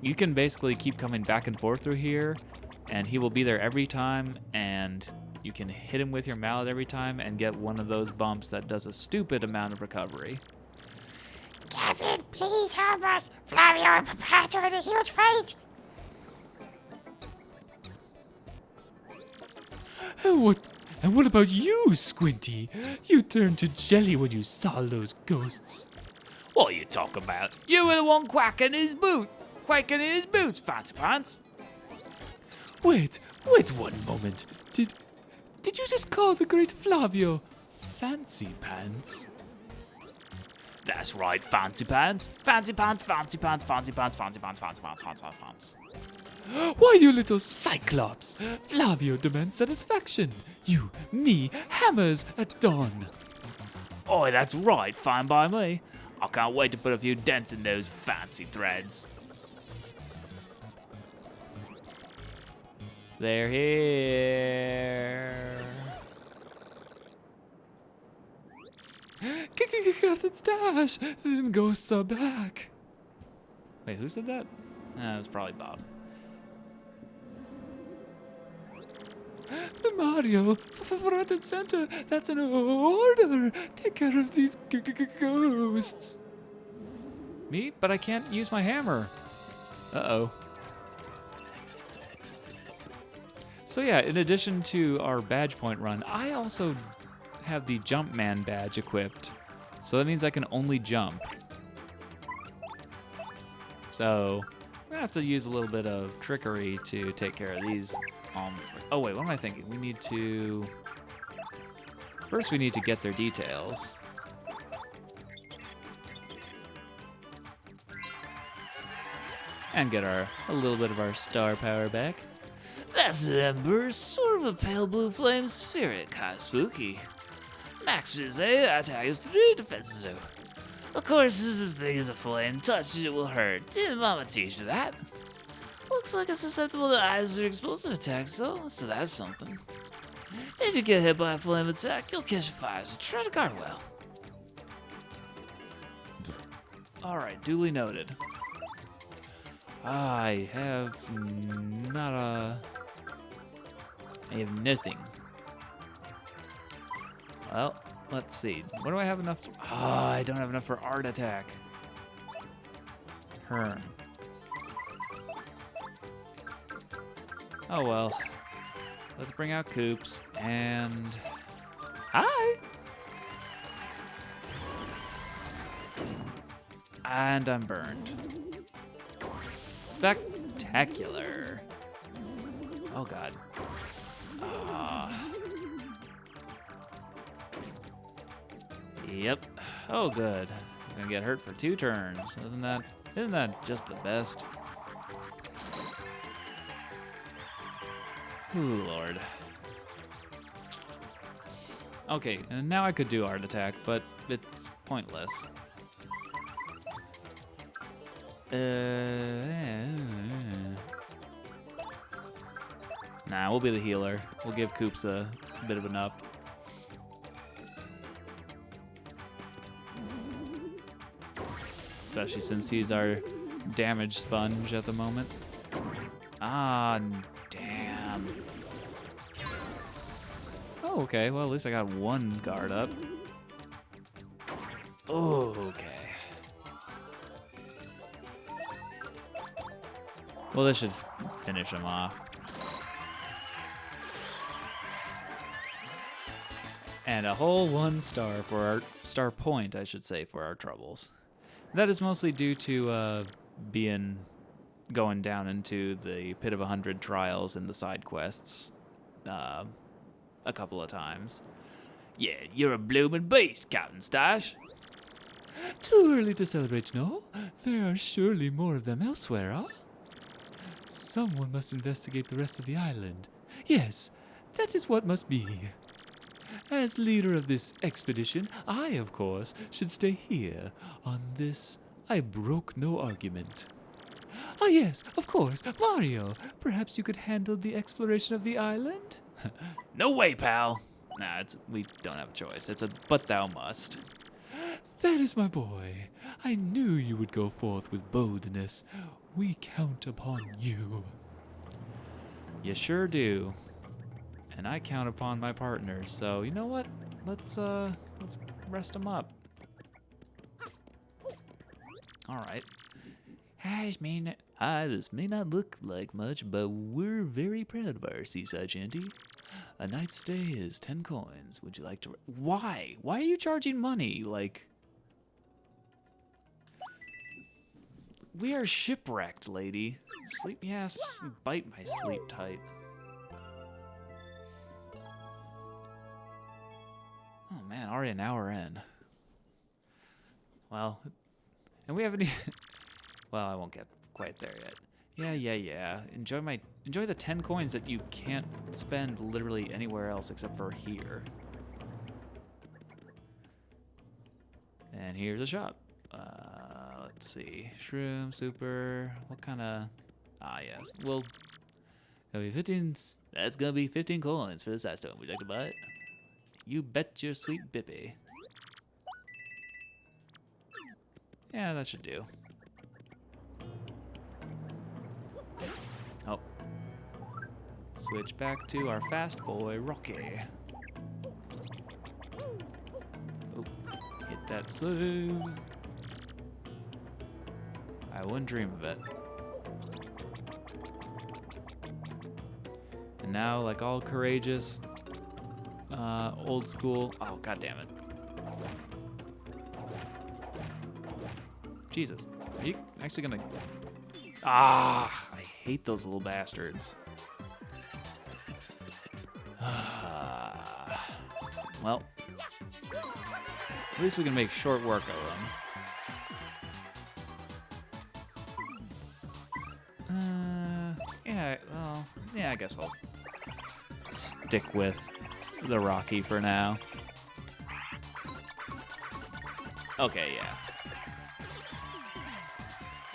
you can basically keep coming back and forth through here, and he will be there every time, and you can hit him with your mallet every time and get one of those bumps that does a stupid amount of recovery. Captain, please help us! Flavio and Papacho in a huge fight! And what about you, Squinty? You turned to jelly when you saw those ghosts. What are you talking about? You were the one quacking in his boots, fancy pants. Wait 1 moment. Did you just call the great Flavio Fancy Pants? That's right, fancy pants. Fancy pants, fancy pants, fancy pants, fancy pants, fancy pants, fancy pants. Why, you little cyclops! Flavio demands satisfaction. You, me, hammers at dawn. Oi, that's right, fine by me. I can't wait to put a few dents in those fancy threads. They're here. Captain Stash, them ghosts are back. Wait, who said that? It was probably Bob. Mario, front and center, that's an order. Take care of these ghosts. Me? But I can't use my hammer. Uh-oh. So yeah, in addition to our badge point run, I also have the Jumpman badge equipped. So that means I can only jump. So we're gonna have to use a little bit of trickery to take care of these. Oh wait, what am I thinking? We need to... First we need to get their details. And get a little bit of our star power back. That's an ember, sort of a pale blue flame spirit, kind of spooky. Max Vizay, attack is 3, defenses 2. Of course, this is thing as a flame, touch it will hurt. Didn't Mama teach you that? Looks like it's susceptible to eyes or explosive attacks, though, so that's something. If you get hit by a flaming sack, you'll catch fire, so try to guard well. Alright, duly noted. I have not a... I have nothing. Well, let's see. What do I have enough? I don't have enough for art attack. Herm. Oh well. Let's bring out Coops and... Hi! And I'm burned. Spectacular. Oh god. Yep. Oh good. I'm gonna get hurt for 2 turns. Isn't that just the best? Ooh, Lord. Okay, and now I could do art attack, but it's pointless. Nah, we'll be the healer. We'll give Coops a bit of an up. Especially since he's our damage sponge at the moment. Ah, damn. Oh, okay. Well, at least I got 1 guard up. Oh, okay. Well, this should finish him off. And a whole 1 star for our star point, I should say, for our troubles. That is mostly due to going down into the Pit of 100 trials and the side quests a couple of times. Yeah, you're a bloomin' beast, Captain Stash. Too early to celebrate, no? There are surely more of them elsewhere, huh? Someone must investigate the rest of the island. Yes, that is what must be. As leader of this expedition, I, of course, should stay here. On this, I broke no argument. Ah, yes, of course, Mario. Perhaps you could handle the exploration of the island? No way, pal. Nah, we don't have a choice. It's a but thou must. That is my boy. I knew you would go forth with boldness. We count upon you. You sure do. And I count upon my partners, so you know what? Let's rest them up. Alright. This may not look like much, but we're very proud of our seaside shanty. A night's stay is 10 coins. Would you like to... Why? Why are you charging money? Like... We are shipwrecked, lady. Sleep, yeah, bite my sleep tight. Oh man, already an hour in. Well, and we haven't even... Well, I won't get quite there yet. Yeah. Enjoy the 10 coins that you can't spend literally anywhere else except for here. And here's a shop. Let's see. Shroom, super. What kind of... Ah, yes. Well, That'll be 15. That's gonna be 15 coins for this ice stone. Would you like to buy it? you bet your sweet bippy. Yeah, that should do. Oh. Switch back to our fast boy, Rocky. Oh, hit that save. I wouldn't dream of it. And now, like all courageous, old school. Oh, god damn it. Jesus. Are you actually gonna... Ah! I hate those little bastards. Well, at least we can make short work of them. Yeah, well, yeah, I guess I'll stick with the Rocky for now. Okay, yeah.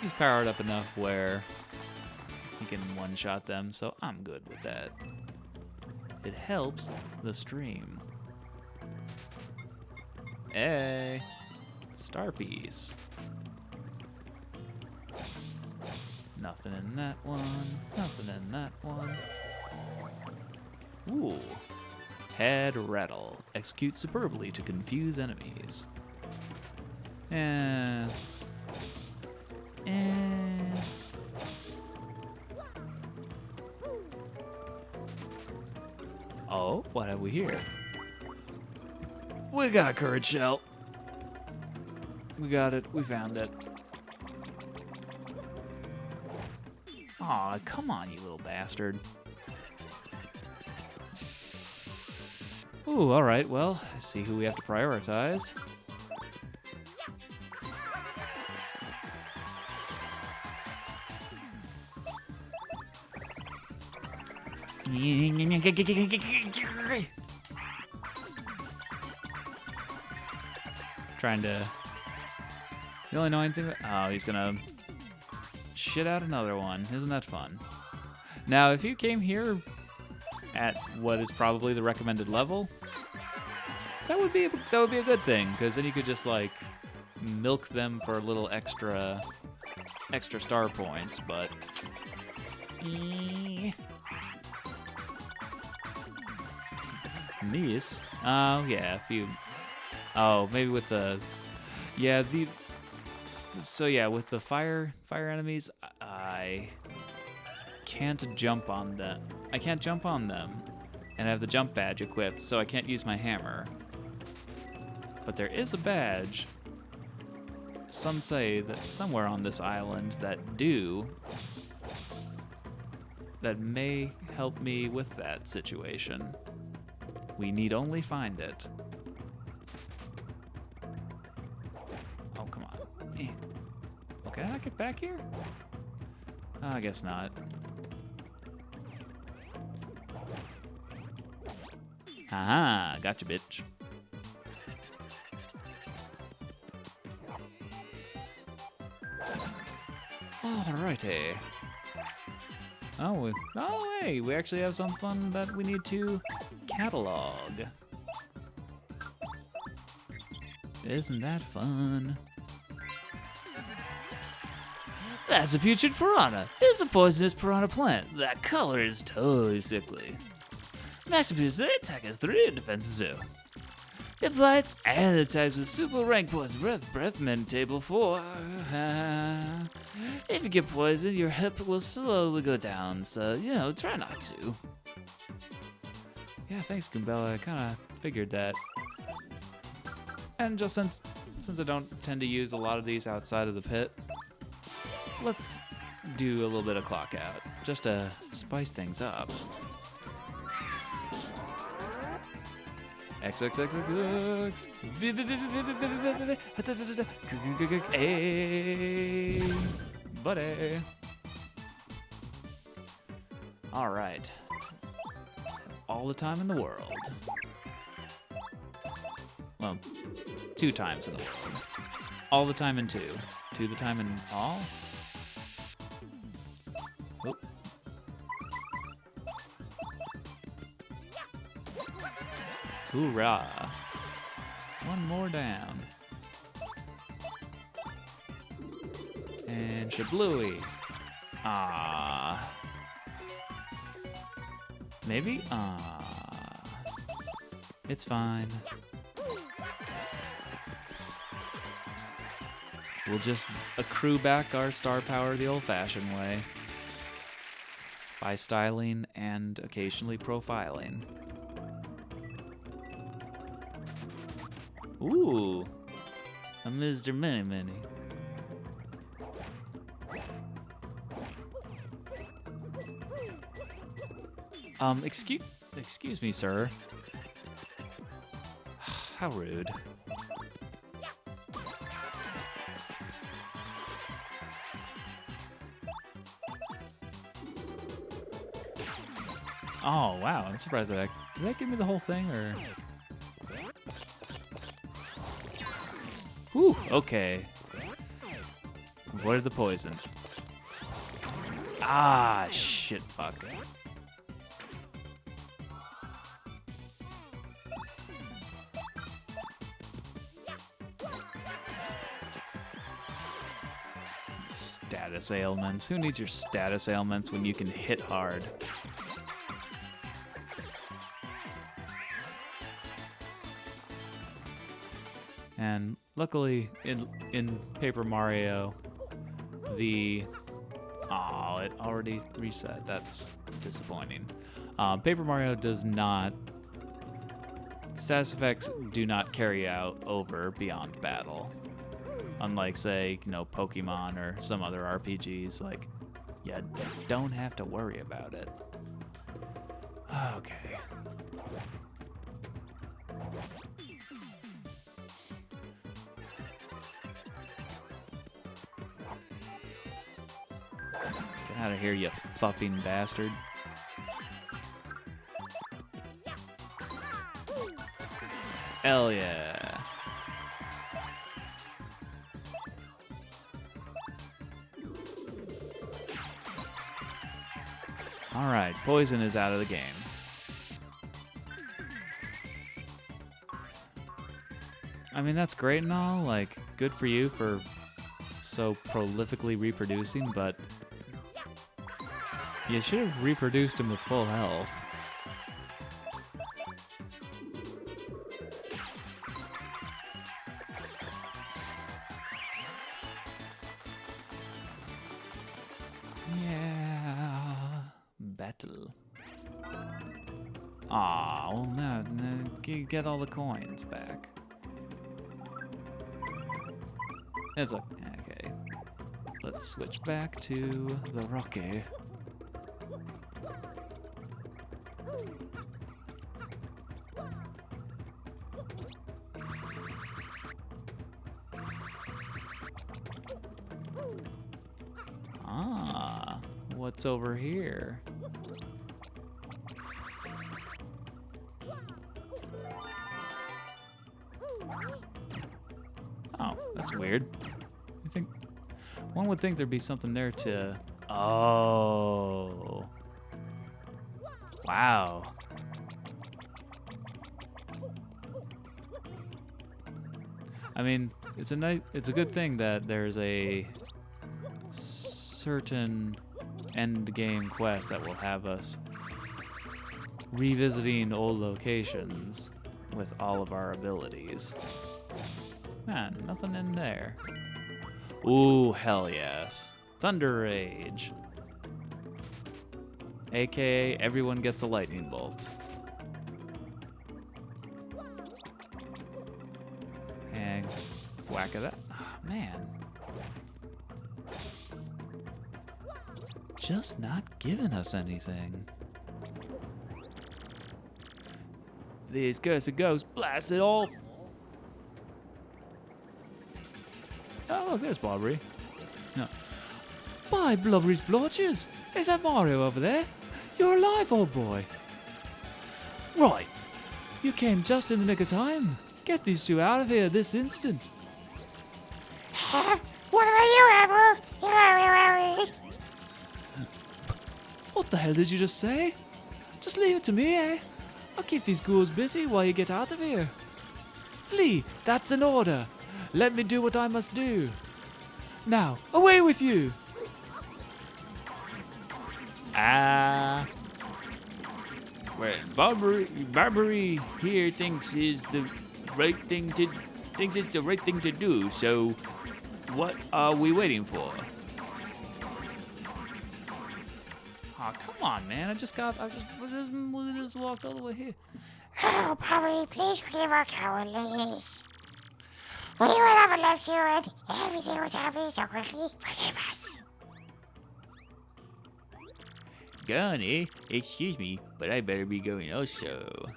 He's powered up enough where he can one-shot them, so I'm good with that. It helps the stream. Hey, star piece. Nothing in that one. Nothing in that one. Ooh. Head rattle. Execute superbly to confuse enemies. Eh. Oh, what have we here? We got a courage shell. We got it. We found it. Aw, come on, you little bastard. Ooh, alright, well, let's see who we have to prioritize. Trying to... The only annoying thing... Oh, he's gonna shit out another one. Isn't that fun? Now, if you came here at what is probably the recommended level, that would be a good thing, because then you could just like milk them for a little extra star points. But nice. Yeah, if you. Oh, maybe with the. Yeah, the. So yeah, with the fire enemies, I can't jump on them. I can't jump on them, and I have the jump badge equipped, so I can't use my hammer. But there is a badge. Some say that somewhere on this island that may help me with that situation. We need only find it. Oh, come on. Eh. Well, can I not get back here? Oh, I guess not. Aha, gotcha, bitch. Alrighty. Oh, hey, we actually have something that we need to catalog. Isn't that fun? That's a putrid piranha. It's a poisonous piranha plant. That color is totally sickly. Masterpiece, they attack as 3 and defense is 0. It bites and attacks with super rank poison breath mint table 4. If you get poisoned, your hip will slowly go down, so, try not to. Yeah, thanks, Goombella. I kind of figured that. And just since I don't tend to use a lot of these outside of the pit, let's do a little bit of clock out, just to spice things up. XXXX. Hey, buddy. All right. All the time in the world. Well, 2 times in the world. All the time in 2. 2 the time in all. Oop. Hoorah. 1 more down. And shablooey. Ah. Maybe? Ah. It's fine. We'll just accrue back our star power the old-fashioned way. By styling and occasionally profiling. Ooh, a Mr. Mini. Excuse me, sir. How rude. Oh, wow, I'm surprised that did that give me the whole thing, or? Whew, okay. Avoided the poison. Ah, shit, fuck. status ailments. Who needs your status ailments when you can hit hard? And luckily, in Paper Mario, oh, it already reset. That's disappointing. Paper Mario does not. Status effects do not carry out over beyond battle. Unlike, say, Pokemon or some other RPGs, like, you don't have to worry about it. Okay. Get out of here, you fucking bastard. Hell yeah. Alright, poison is out of the game. I mean, that's great and all, like, good for you for so prolifically reproducing, but you should have reproduced him with full health. Yeah, battle. Aw, well, no, get all the coins back. It's okay. Let's switch back to the Rocky. Ah, what's over here? Oh, that's weird. I think one would think there'd be something there to. Oh, wow. I mean, it's a good thing that there's a certain end game quest that will have us revisiting old locations with all of our abilities. Man, nothing in there. Ooh, hell yes. Thunder Rage. AKA everyone gets a lightning bolt. And thwack of that. Oh, man. Just not giving us anything. These cursed ghosts blast it all. Oh, look, there's Blobbery. No. By Blobbery's blotches! Is that Mario over there? You're alive, old boy. Right. You came just in the nick of time. Get these two out of here this instant. What about you, Amber? Harry. What the hell did you just say? Just leave it to me, eh? I'll keep these ghouls busy while you get out of here. Flee, that's an order. Let me do what I must do. Now, away with you! Well, Barbary here thinks is the right thing to do. So, what are we waiting for? Aw, come on, man. I just walked all the way here. Oh, Bobby, please forgive our cowardice. We would have left you and everything was happening so quickly. Forgive us. Gone, excuse me, but I better be going also.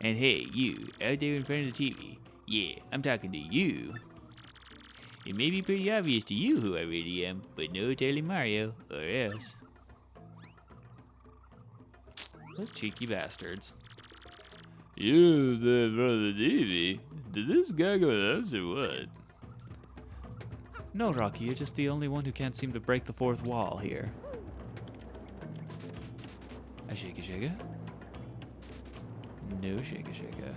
And hey, you, out there in front of the TV. Yeah, I'm talking to you. It may be pretty obvious to you who I really am, but no telling Mario, or else. Those cheeky bastards. You there in front of the TV? Did this guy go with us or what? No, Rocky, you're just the only one who can't seem to break the fourth wall here. A shaka shaka? No shaka shaka.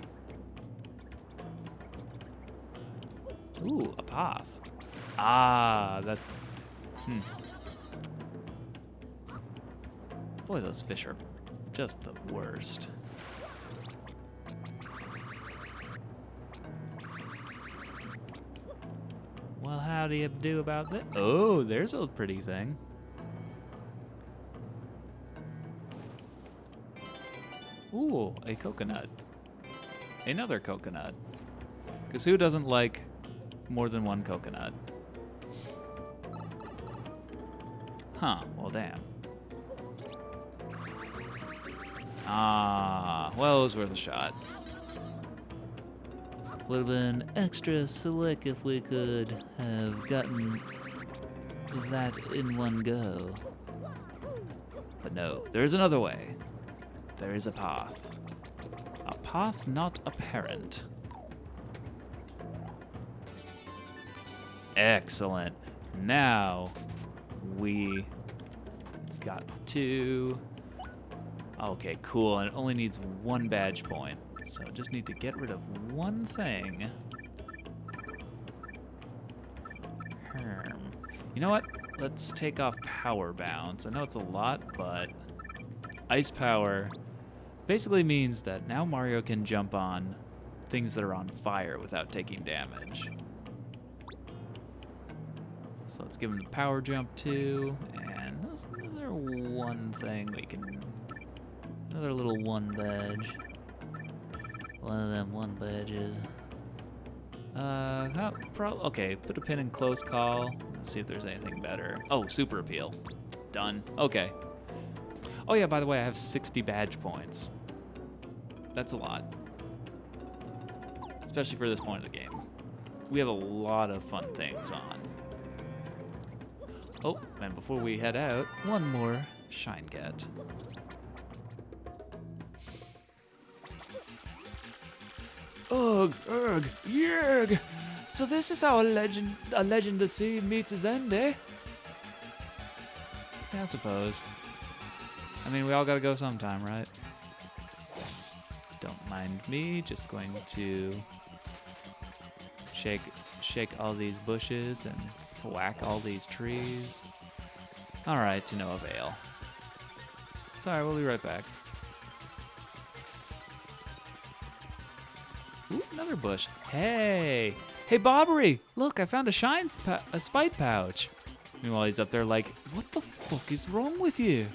Ooh, a path. Ah, that. Boy, those fish are just the worst. Well, how do you do about that? Oh, there's a pretty thing. Ooh, a coconut. Another coconut. Because who doesn't like more than one coconut? Huh, well, damn. Ah, well, it was worth a shot. Would have been extra slick if we could have gotten that in one go. But no, there's another way. There is a path. A path not apparent. Excellent. Now we got to... Okay, cool. And it only needs one badge point. So just need to get rid of one thing. You know what? Let's take off power bounce. I know it's a lot, but ice power basically means that now Mario can jump on things that are on fire without taking damage. So let's give him the power jump too, and there's another one thing we can... Another little one badge. One of them one badges. Okay, put a pin in close call. Let's see if there's anything better. Oh, super appeal. Done. Okay. Oh yeah, by the way, I have 60 badge points. That's a lot. Especially for this point of the game. We have a lot of fun things on. Oh, and before we head out, one more shine get. Ugh, yerg. So this is how a legend of the sea meets his end, eh? Yeah, I suppose. I mean, we all gotta go sometime, right? Don't mind me, just going to shake all these bushes and thwack all these trees. Alright, to no avail. Sorry, we'll be right back. Ooh, another bush. Hey! Hey, Bobbery! Look, I found a spite pouch. Meanwhile, he's up there like, what the fuck is wrong with you?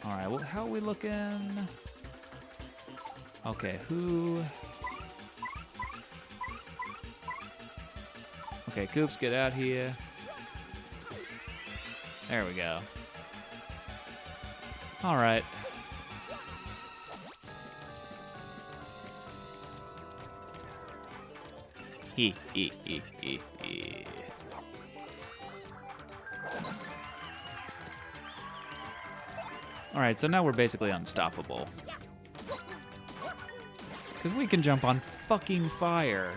Alright, well, how are we looking? Okay, who... Okay, Coops, get out here. There we go. Alright. He. Alright, so now we're basically unstoppable. Because we can jump on fucking fire.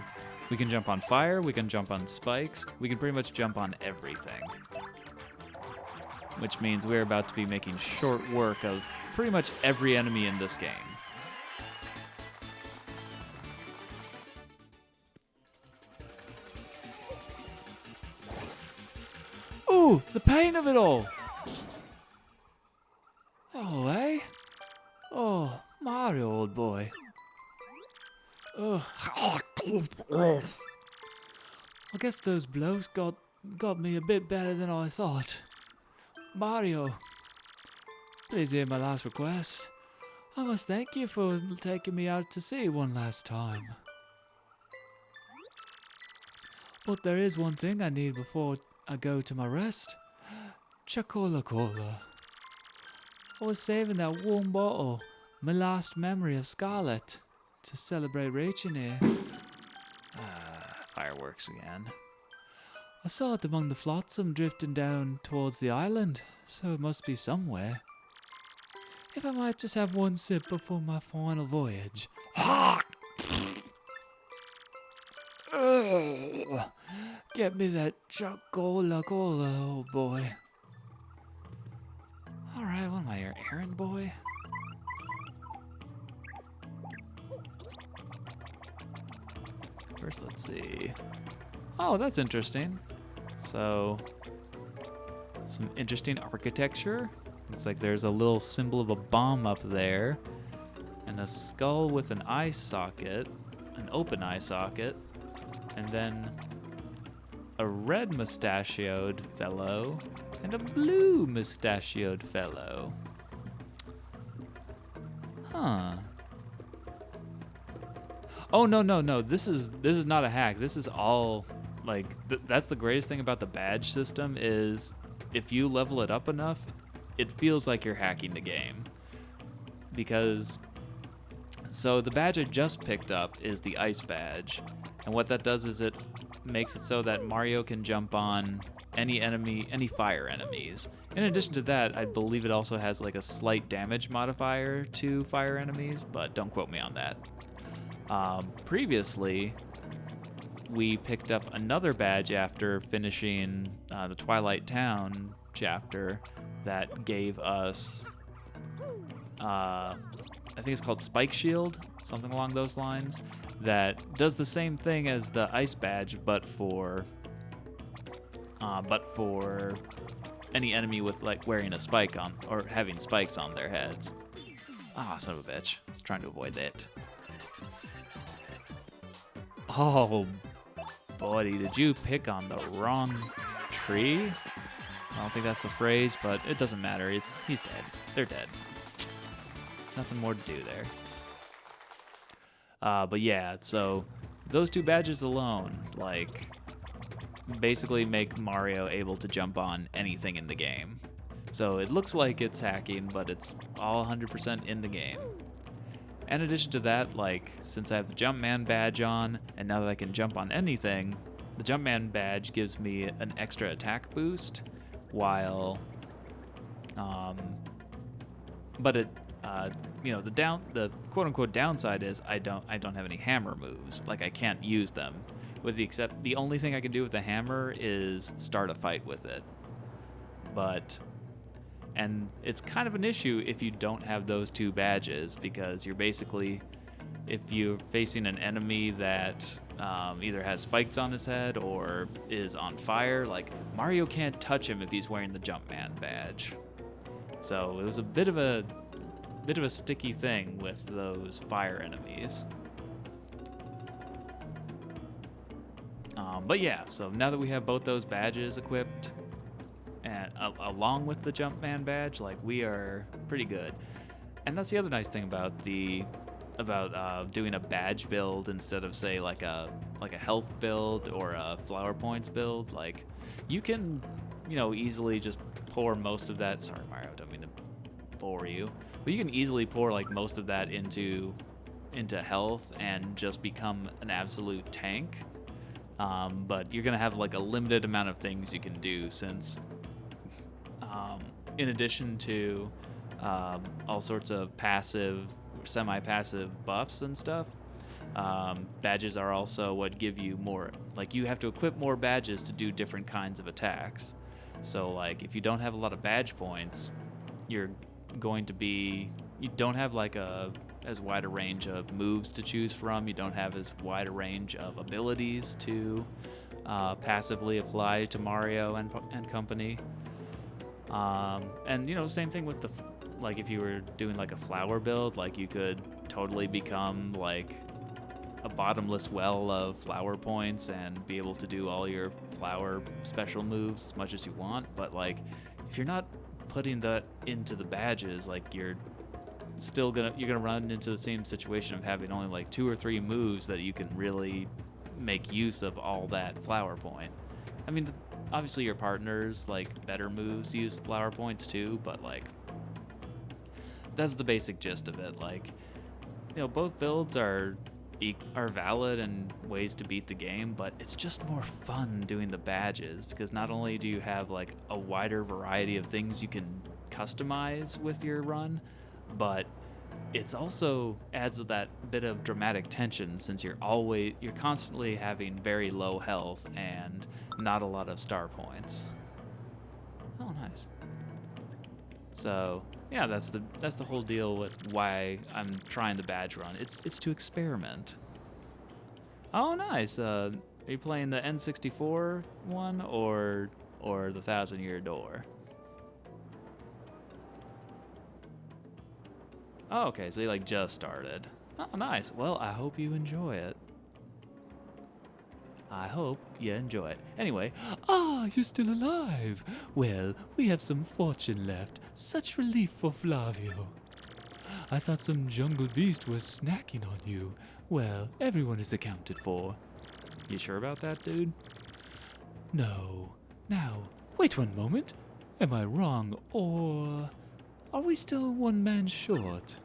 We can jump on fire, we can jump on spikes, we can pretty much jump on everything. Which means we're about to be making short work of pretty much every enemy in this game. Ooh, the pain of it all! Oh, eh? Oh, Mario, old boy. Ugh. I guess those blows got me a bit better than I thought. Mario, please hear my last request. I must thank you for taking me out to sea one last time. But there is one thing I need before I go to my rest. Chocola Cola. I was saving that warm bottle, my last memory of Scarlet, to celebrate reaching here. Fireworks again. I saw it among the flotsam drifting down towards the island, so it must be somewhere. If I might just have one sip before my final voyage. Get me that chocola cola, oh boy. Alright, what am I, your errand boy? First, let's see. Oh, that's interesting. So, some interesting architecture. Looks like there's a little symbol of a bomb up there, and a skull with an eye socket, an open eye socket, and then a red mustachioed fellow and a blue mustachioed fellow. Huh. Oh, no. This is not a hack. This is all like that's the greatest thing about the badge system is if you level it up enough, it feels like you're hacking the game. Because so the badge I just picked up is the ice badge. And what that does is it makes it so that Mario can jump on any enemy, any fire enemies. In addition to that, I believe it also has like a slight damage modifier to fire enemies, but don't quote me on that. Previously, we picked up another badge after finishing the Twilight Town chapter that gave us, I think it's called Spike Shield, something along those lines, that does the same thing as the ice badge, but for any enemy with like wearing a spike on or having spikes on their heads. Ah, son of a bitch! I was trying to avoid that. Oh, buddy, did you pick on the wrong tree? I don't think that's the phrase, but it doesn't matter. He's dead. They're dead. Nothing more to do there. But yeah, so those two badges alone, like, basically make Mario able to jump on anything in the game. So it looks like it's hacking, but it's all 100% in the game. In addition to that, like, since I have the Jumpman badge on, and now that I can jump on anything, the Jumpman badge gives me an extra attack boost, while, but it, the quote-unquote downside is I don't have any hammer moves. Like, I can't use them, the only thing I can do with the hammer is start a fight with it. And it's kind of an issue if you don't have those two badges, because you're basically, if you're facing an enemy that either has spikes on his head or is on fire, like, Mario can't touch him if he's wearing the Jumpman badge. So it was a bit of a sticky thing with those fire enemies. But yeah, so now that we have both those badges equipped, and along with the Jumpman badge, like, we are pretty good. And that's the other nice thing about doing a badge build instead of, say, like a health build or a flower points build. Like, you can, easily just pour most of that. Sorry, Mario, don't mean to bore you, but you can easily pour like most of that into health and just become an absolute tank. But you're gonna have like a limited amount of things you can do, since in addition to all sorts of passive, semi-passive buffs and stuff, badges are also what give you more, like, you have to equip more badges to do different kinds of attacks. So like, if you don't have a lot of badge points, you don't have like as wide a range of moves to choose from. You don't have as wide a range of abilities to passively apply to Mario and company. And same thing with like, if you were doing like a flower build, like, you could totally become like a bottomless well of flower points and be able to do all your flower special moves as much as you want. But like, if you're not putting that into the badges, like, you're gonna run into the same situation of having only like 2 or 3 moves that you can really make use of all that flower point. I mean, obviously your partners like better moves use flower points too, but like, that's the basic gist of it. Like, both builds are valid and ways to beat the game, but it's just more fun doing the badges, because not only do you have like a wider variety of things you can customize with your run, but it's also adds that bit of dramatic tension, since you're constantly having very low health and not a lot of star points. Oh, nice. So yeah, that's the whole deal with why I'm trying the badge run. It's to experiment. Oh, nice. Are you playing the N64 one or the 1,000-Year Door? Oh, okay. So you like just started. Oh, nice. Well, I hope you enjoy it. I hope you enjoy it. Anyway, You're still alive. Well, we have some fortune left. Such relief for Flavio. I thought some jungle beast was snacking on you. Well, everyone is accounted for. you sure about that, dude? No. Now, wait one moment. Am I wrong, or are we still one man short?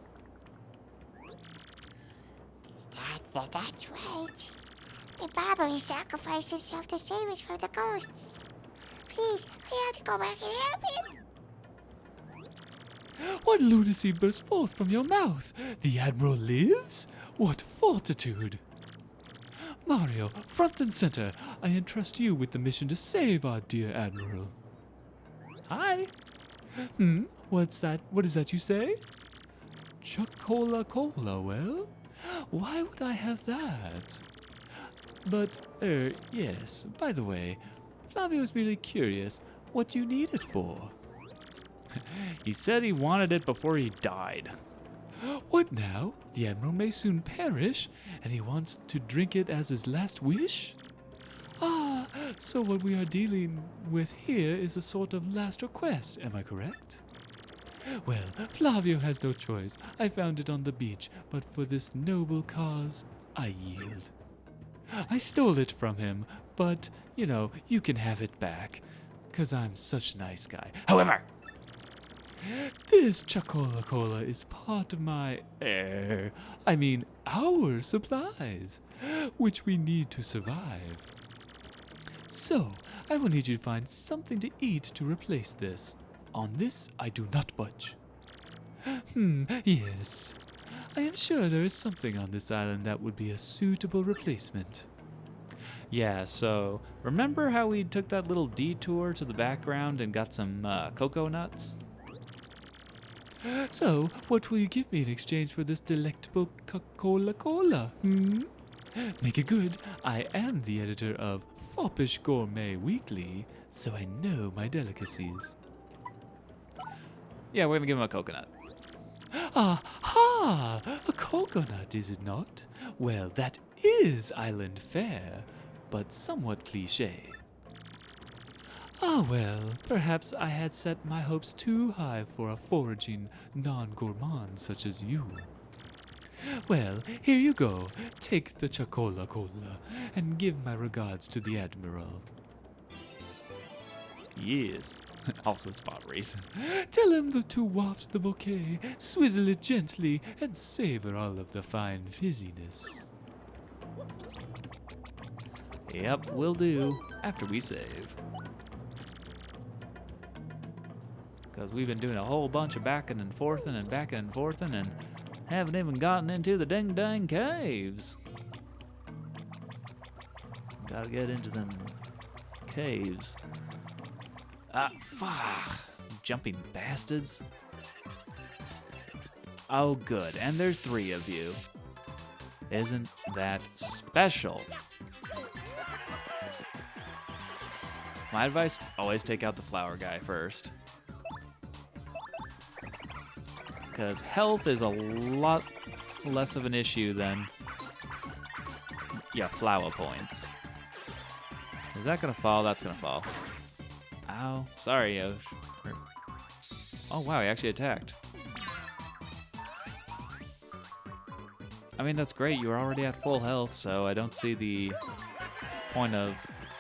That's right. The barber sacrificed himself to save us from the ghosts. Please, we have to go back and help him. What lunacy burst forth from your mouth? The Admiral lives? What fortitude! Mario, front and center, I entrust you with the mission to save our dear Admiral. Hi. What's that? What is that you say? Chocola cola, well? Why would I have that? But, yes, by the way, Flavio's merely curious what you need it for. He said he wanted it before he died. What now? The Admiral may soon perish, and he wants to drink it as his last wish? So what we are dealing with here is a sort of last request, am I correct? Well, Flavio has no choice. I found it on the beach, but for this noble cause, I yield. I stole it from him, but, you can have it back, 'cause I'm such a nice guy. However, this Chocola Cola is part of our supplies, which we need to survive. So, I will need you to find something to eat to replace this. On this, I do not budge. Yes. I am sure there is something on this island that would be a suitable replacement. Yeah, so remember how we took that little detour to the background and got some cocoa nuts? So, what will you give me in exchange for this delectable Coca-Cola Cola? Make it good. I am the editor of Foppish Gourmet Weekly, so I know my delicacies. Yeah, we're gonna give him a coconut. Aha! A coconut, is it not? Well, that is island fare, but somewhat cliché. Well, perhaps I had set my hopes too high for a foraging non-gourmand such as you. Well, here you go. Take the Chocola Cola and give my regards to the Admiral. Yes. Also, it's pot race. Tell him to waft the bouquet, swizzle it gently, and savor all of the fine fizziness. Yep, will do. After we save. Because we've been doing a whole bunch of backing and forthing and backing and forthing and haven't even gotten into the ding-dang caves. Gotta get into them caves. Fuck. Jumping bastards. Oh, good. And there's 3 of you. Isn't that special? My advice, always take out the flower guy first. Because health is a lot less of an issue than, flower points. Is that gonna fall? That's gonna fall. Ow. Sorry, Yosh. Oh, wow, he actually attacked. I mean, that's great. You were already at full health, so I don't see the point of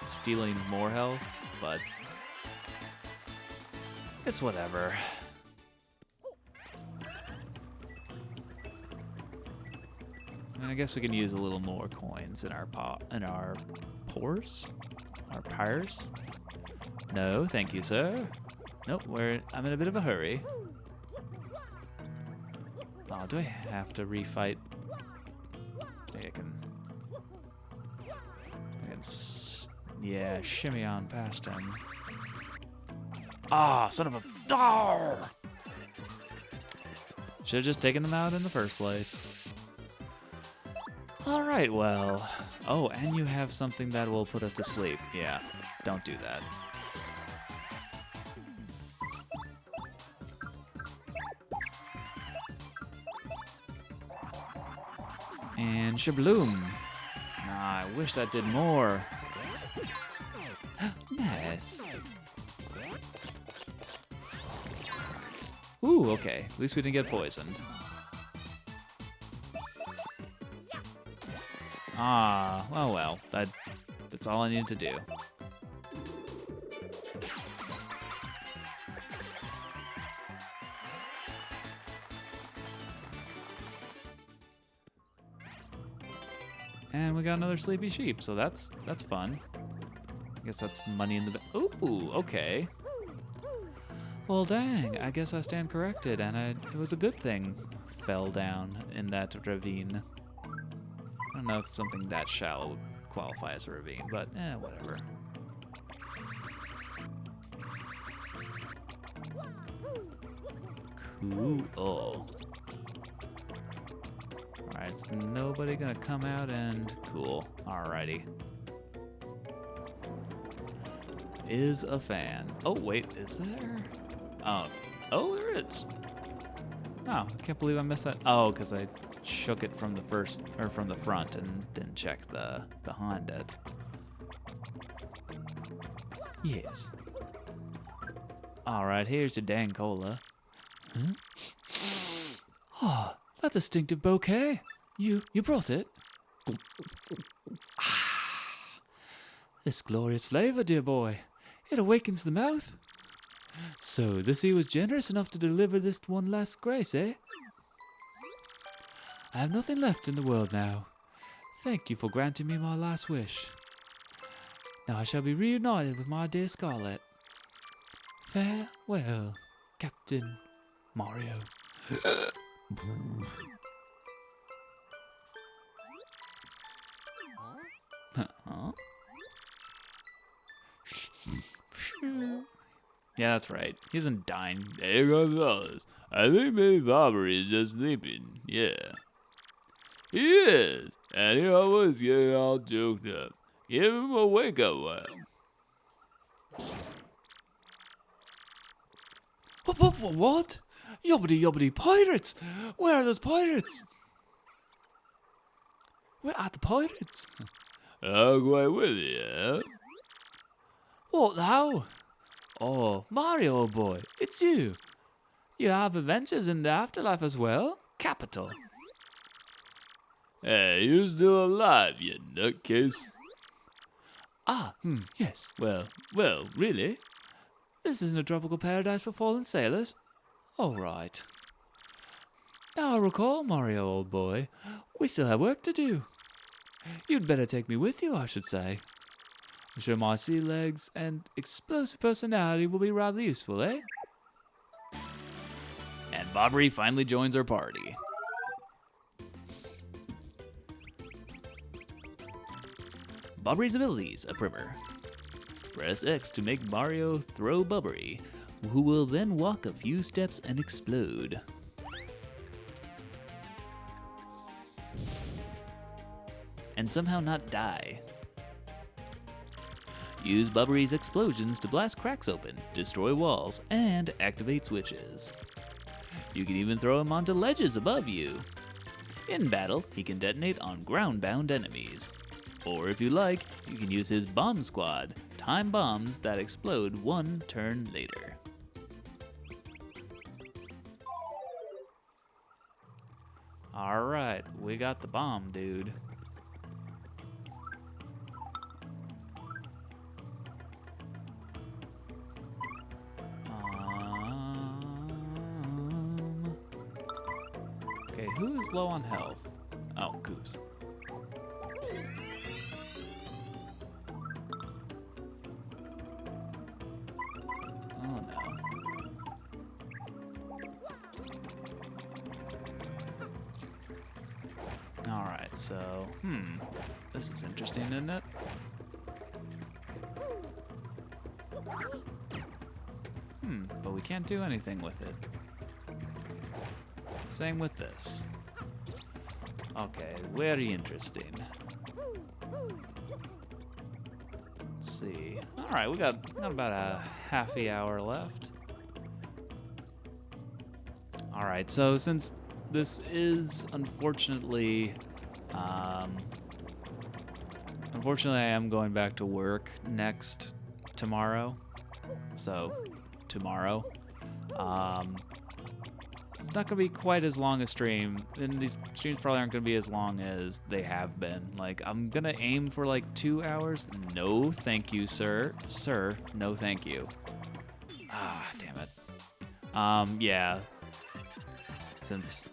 stealing more health, but it's whatever. I mean, I guess we can use a little more coins in our pores? Our pyres? No, thank you, sir. Nope, I'm in a bit of a hurry. Oh, do I have to refight? I can shimmy on past him. Son of a... Oh! Should have just taken them out in the first place. All right, well. Oh, and you have something that will put us to sleep. Yeah, don't do that. And shabloom. Ah, I wish that did more. Nice. Ooh, okay. At least we didn't get poisoned. Ah, oh well. That's all I needed to do. And we got another sleepy sheep, so that's fun. I guess that's money in the bank. Ooh, okay. Well, dang, I guess I stand corrected, and it was a good thing fell down in that ravine. I don't know if something that shallow would qualify as a ravine, but whatever. Cool. Alright, is nobody gonna come out and... Cool. Alrighty. Is a fan. Oh, wait, is there? Oh, there is. Oh, I can't believe I missed that. Oh, because I shook it from the front and didn't check the behind it. Yes. Alright, here's your dang cola. Huh? Oh, that distinctive bouquet. You brought it? This glorious flavor, dear boy. It awakens the mouth. So, the sea was generous enough to deliver this one last grace, eh? I have nothing left in the world now. Thank you for granting me my last wish. Now I shall be reunited with my dear Scarlet. Farewell, Captain Mario. Huh? Yeah, that's right. He isn't dying. Hey, fellas. I think maybe Bobbery is just sleeping. Yeah. He is. And he always getting all joked up. Give him a wake-up while. What? Yobbity yobbity pirates! Where are those pirates? Where are the pirates? Not quite with you, huh? What now? Oh, Mario, old boy, it's you. You have adventures in the afterlife as well? Capital. Hey, you still alive, you nutcase? Yes. Well, really? This isn't a tropical paradise for fallen sailors. All right. Now I recall, Mario, old boy, we still have work to do. You'd better take me with you, I should say. I'm sure my sea legs and explosive personality will be rather useful, eh? And Bobbery finally joins our party. Bobbery's abilities, a primer. Press X to make Mario throw Bobbery, who will then walk a few steps and explode. And somehow not die. Use Bobbery's explosions to blast cracks open, destroy walls, and activate switches. You can even throw him onto ledges above you. In battle, he can detonate on ground-bound enemies. Or if you like, you can use his Bomb Squad, time bombs that explode one turn later. Alright, we got the bomb, dude. Okay, who is low on health? Oh, Coops. Oh no. Alright, so, this is interesting, isn't it? But we can't do anything with it. Same with this. Okay, very interesting. Let's see. All right, we got about a half an hour left. All right, so since this is unfortunately I am going back to work tomorrow. So, tomorrow. It's not gonna be quite as long a stream, and these streams probably aren't gonna be as long as they have been. Like, I'm gonna aim for like 2 hours. No, thank you, sir. Sir, no, thank you. Ah, damn it. Yeah. Since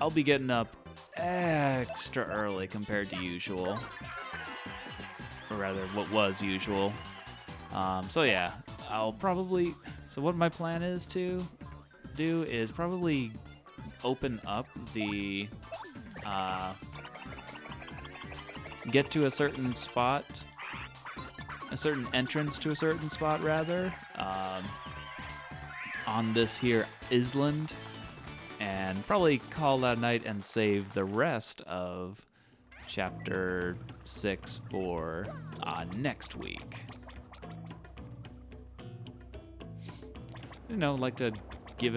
I'll be getting up extra early compared to usual, or rather, what was usual. So yeah, I'll probably. So what my plan is to do is probably open up the get to a certain spot, a certain entrance to a certain spot rather, on this here island, and probably call that night and save the rest of chapter 6 for next week. You know, like to give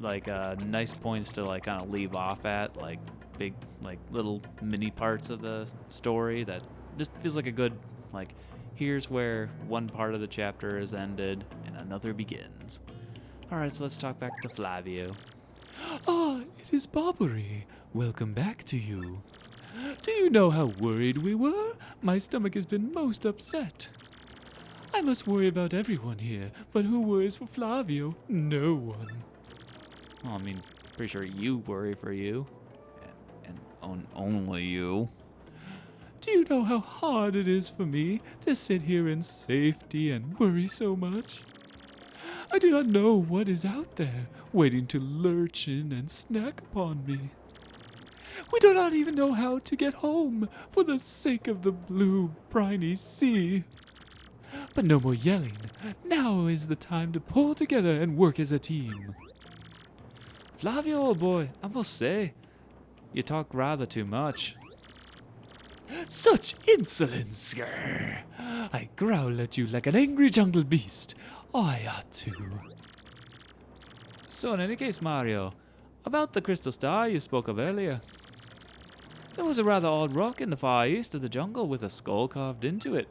like nice points to like kind of leave off at, like big, like little mini parts of the story that just feels like a good, like, here's where one part of the chapter is ended and another begins. All right, so let's talk back to Flavio. Ah, it is Barbary. Welcome back to you. Do you know how worried we were? My stomach has been most upset. I must worry about everyone here, but who worries for Flavio? No one. Well, I mean, pretty sure you worry for you, and only you. Do you know how hard it is for me to sit here in safety and worry so much? I do not know what is out there, waiting to lurch in and snack upon me. We do not even know how to get home, for the sake of the blue, briny sea. But no more yelling. Now is the time to pull together and work as a team. Flavio, old boy, I must say, you talk rather too much. Such insolence, grr. I growl at you like an angry jungle beast. I ought to. So in any case, Mario, about the crystal star you spoke of earlier. There was a rather odd rock in the far east of the jungle with a skull carved into it.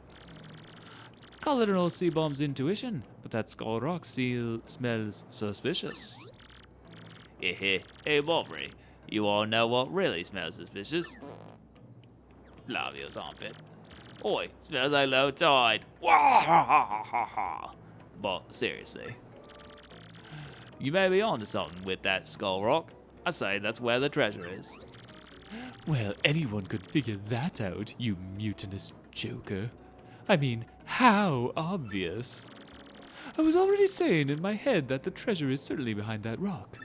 Call it an old sea bomb's intuition, but that skull rock smells suspicious. Hey, Bobby, you all know what really smells suspicious? Flavio's armpit. Oi, smells like low tide. But seriously, you may be onto something with that skull rock. I say that's where the treasure is. Well, anyone could figure that out, you mutinous joker. I mean, how obvious. I was already saying in my head that the treasure is certainly behind that rock.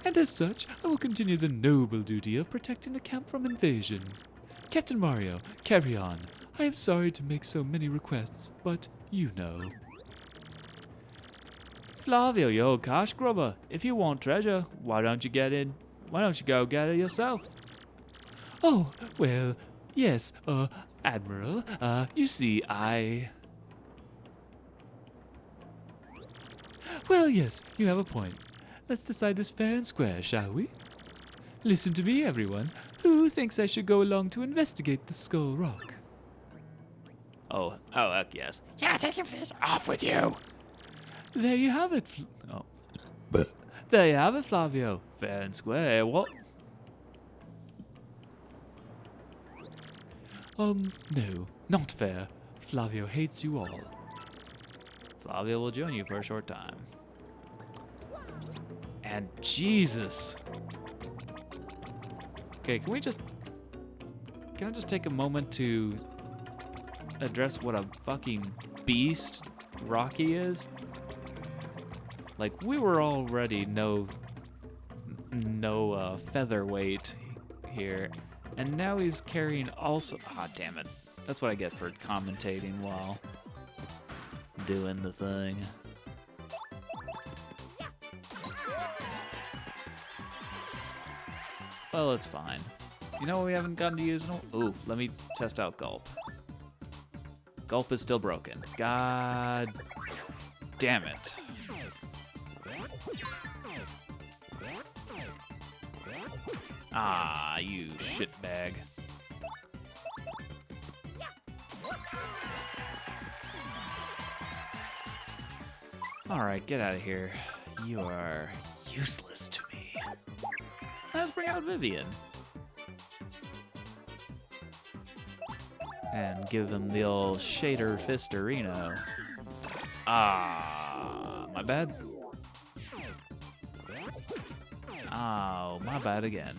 And as such, I will continue the noble duty of protecting the camp from invasion. Captain Mario, carry on. I am sorry to make so many requests, but you know. Flavio, you old cash grubber, if you want treasure, why don't you go get it yourself? Oh, well, yes, Admiral, you see, Well, yes, you have a point. Let's decide this fair and square, shall we? Listen to me, everyone. Who thinks I should go along to investigate the Skull Rock? Oh, heck yes. Yeah, take him, please. Off with you. There you have it. There you have it, Flavio. Fair and square, what? No, not fair. Flavio hates you all. Flavio will join you for a short time. And Jesus. Okay, can I just take a moment to address what a fucking beast Rocky is? Like, we were already no featherweight here, and now he's carrying also. Ah, damn it! That's what I get for commentating while doing the thing. Well, it's fine. You know what we haven't gotten to use? Ooh, let me test out Gulp. Gulp is still broken. God damn it. Ah, you shitbag. Alright, get out of here. You are useless to me. Let's bring out Vivian. And give him the old shader fisterino. Ah, my bad. Oh, my bad again.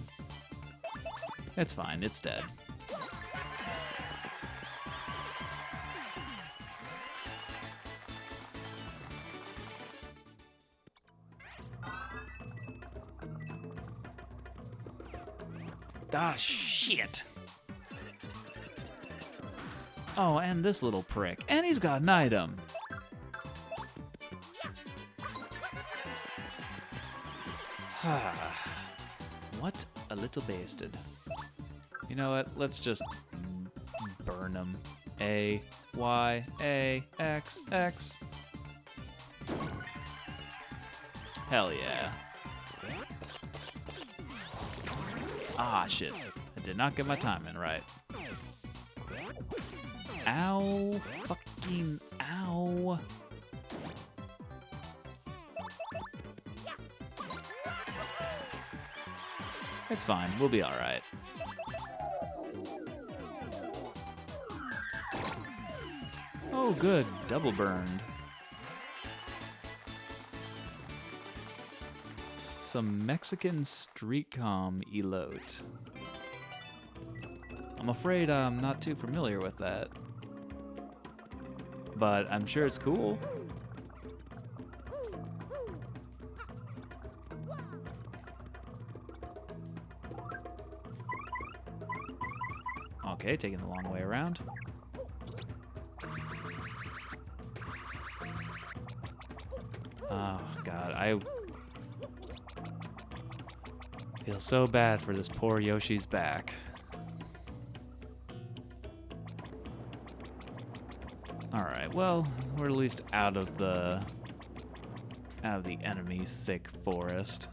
It's fine, it's dead. Ah, shit. Oh, and this little prick. And he's got an item. What a little bastard. You know what? Let's just burn him. A, Y, A, X, X. Hell yeah. Ah, shit. I did not get my timing right. Ow. Fucking ow. It's fine. We'll be alright. Oh, good. Double burned. Some Mexican street com elote. I'm afraid I'm not too familiar with that. But I'm sure it's cool. Okay, taking the long way around. Oh, God, I feel so bad for this poor Yoshi's back. Alright, well, we're at least out of the enemy thick forest.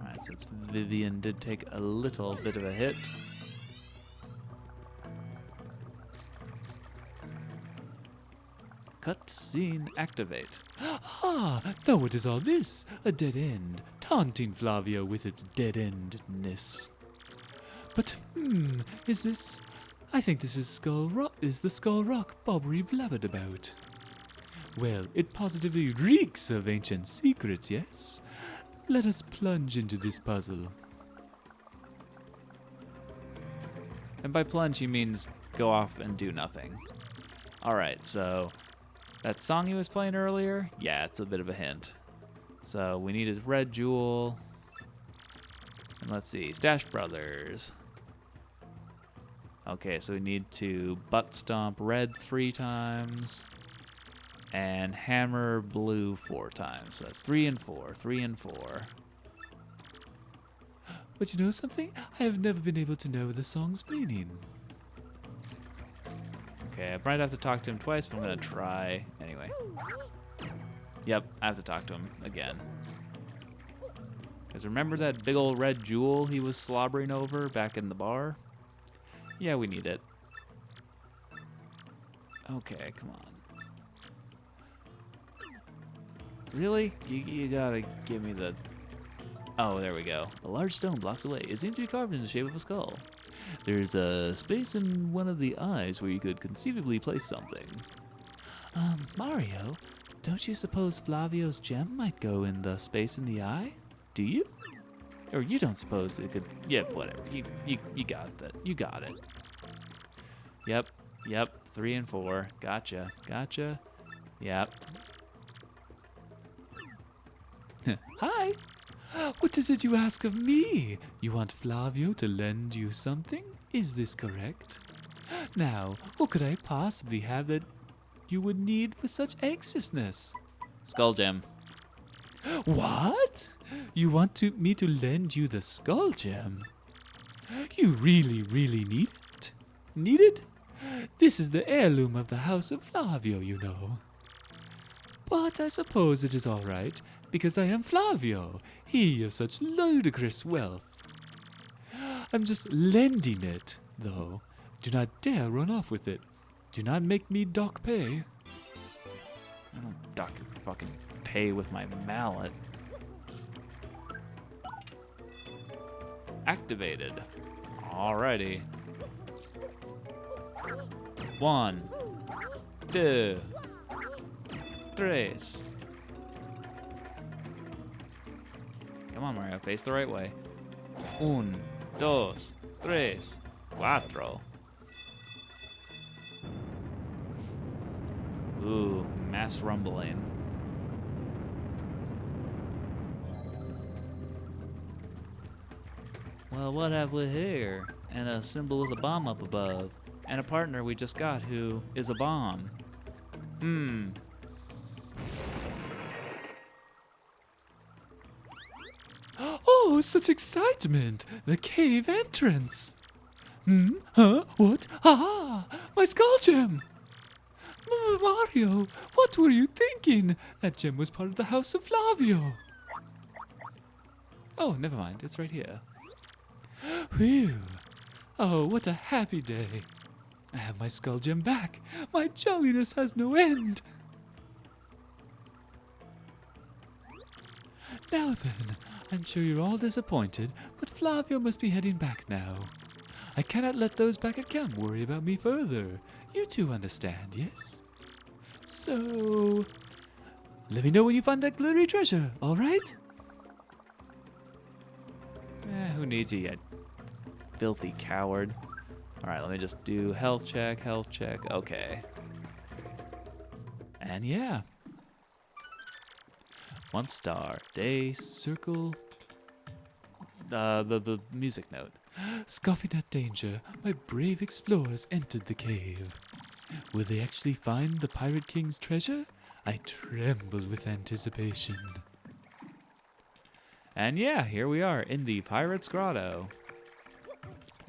Alright, since Vivian did take a little bit of a hit. Cutscene activate. Ah, now what is all this? A dead end, taunting Flavio with its dead-endness. But, is this... I think this is the Skull Rock Bobbery blabbered about. Well, it positively reeks of ancient secrets, yes? Let us plunge into this puzzle. And by plunge, he means go off and do nothing. Alright, so that song he was playing earlier, yeah, it's a bit of a hint. So we need his red jewel. And let's see, Stash Brothers. Okay, so we need to butt stomp red 3 times and hammer blue 4 times. So that's 3 and 4, 3 and 4. But you know something? I have never been able to know the song's meaning. Okay, I might have to talk to him twice, but I'm gonna try anyway. Yep, I have to talk to him again. Because remember that big old red jewel he was slobbering over back in the bar? Yeah, we need it. Okay, come on. Really? You gotta give me the... Oh, there we go. A large stone blocks away. It seems to be carved in the shape of a skull. There's a space in one of the eyes where you could conceivably place something. Mario, don't you suppose Flavio's gem might go in the space in the eye? Do you? Or you don't suppose it could... Yeah, whatever. You got that. You got it. Yep. 3 and 4. Gotcha. Yep. Hi! What is it you ask of me? You want Flavio to lend you something? Is this correct? Now, what could I possibly have that you would need with such anxiousness? Skull gem. What? You want me to lend you the skull gem? You really, really need it? Need it? This is the heirloom of the House of Flavio, you know. But I suppose it is all right, because I am Flavio, he of such ludicrous wealth. I'm just lending it, though. Do not dare run off with it. Do not make me dock pay. I don't dock your fucking pay with my mallet. Activated. Alrighty. 1, 2, 3. Come on, Mario, face the right way. 1, 2, 3, 4. Ooh, mass rumbling. Well, what have we here? And a symbol with a bomb up above. And a partner we just got who is a bomb. Oh, such excitement! The cave entrance! Huh? What? Ah! My skull gem! Mario, what were you thinking? That gem was part of the House of Flavio. Oh, never mind. It's right here. Whew. Oh, what a happy day. I have my skull gem back. My jolliness has no end. Now then, I'm sure you're all disappointed, but Flavio must be heading back now. I cannot let those back at camp worry about me further. You two understand, yes? So, let me know when you find that glittery treasure, all right? Who needs you, you filthy coward? Alright, let me just do health check. Okay. And yeah. 1 star. Day circle. The music note. Scoffing at danger, my brave explorers entered the cave. Will they actually find the Pirate King's treasure? I tremble with anticipation. And yeah, here we are in the Pirate's Grotto.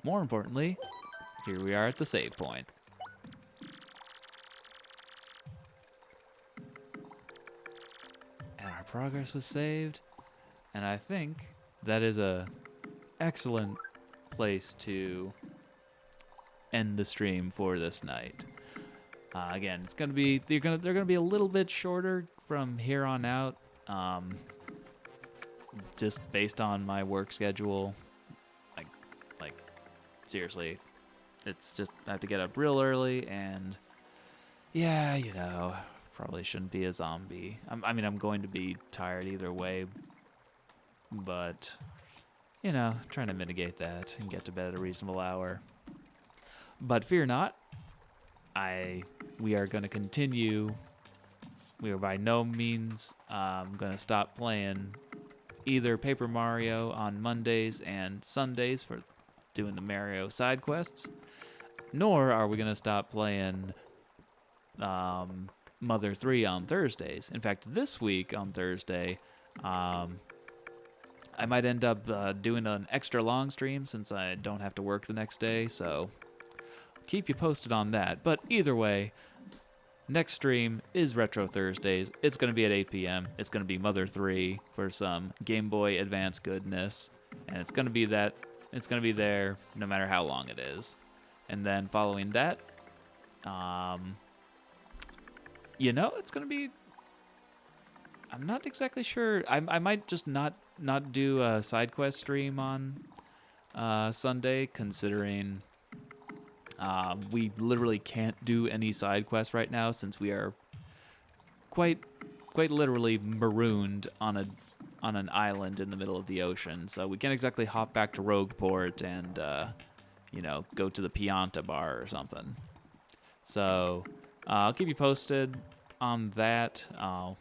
More importantly, here we are at the save point. And our progress was saved. And I think that is a excellent place to end the stream for this night. Again, it's gonna be they're gonna be a little bit shorter from here on out, just based on my work schedule. Like seriously, it's just I have to get up real early, and yeah, you know, probably shouldn't be a zombie. I'm going to be tired either way, but you know, trying to mitigate that and get to bed at a reasonable hour. But fear not, we are going to continue. We are by no means going to stop playing either Paper Mario on Mondays and Sundays for doing the Mario side quests, nor are we going to stop playing Mother 3 on Thursdays. In fact, this week on Thursday, I might end up doing an extra long stream since I don't have to work the next day, so keep you posted on that. But either way, next stream is Retro Thursdays. It's going to be at 8 p.m. It's going to be Mother 3 for some Game Boy Advance goodness. And it's going to be that. It's going to be there no matter how long it is. And then following that, you know, it's going to be... I'm not exactly sure. I might just not do a side quest stream on Sunday, considering we literally can't do any side quests right now since we are quite literally marooned on an island in the middle of the ocean. So we can't exactly hop back to Rogueport and you know, go to the Pianta bar or something. So I'll keep you posted on that. I'll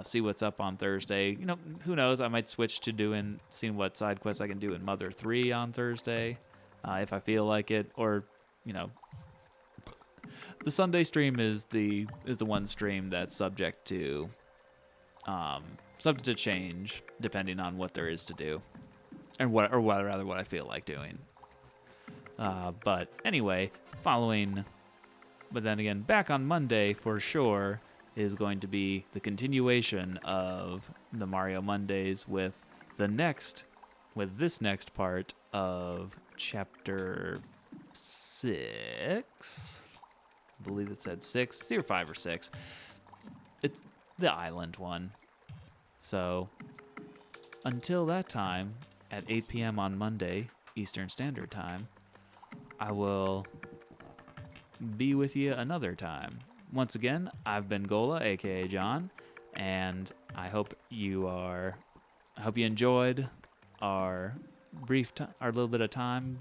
see what's up on Thursday. You know, who knows? I might switch to seeing what side quests I can do in Mother 3 on Thursday, if I feel like it. Or, you know, the Sunday stream is the one stream that's subject to Subject to change depending on what there is to do, and what I feel like doing. But anyway, but then again, back on Monday for sure is going to be the continuation of the Mario Mondays with this next part of chapter 6. I believe it said 6. It's either 5 or 6. It's the island one. So until that time, at 8 p.m. on Monday, Eastern Standard Time, I will be with you another time. Once again, I've been Gola, aka John, and I hope you enjoyed our little bit of time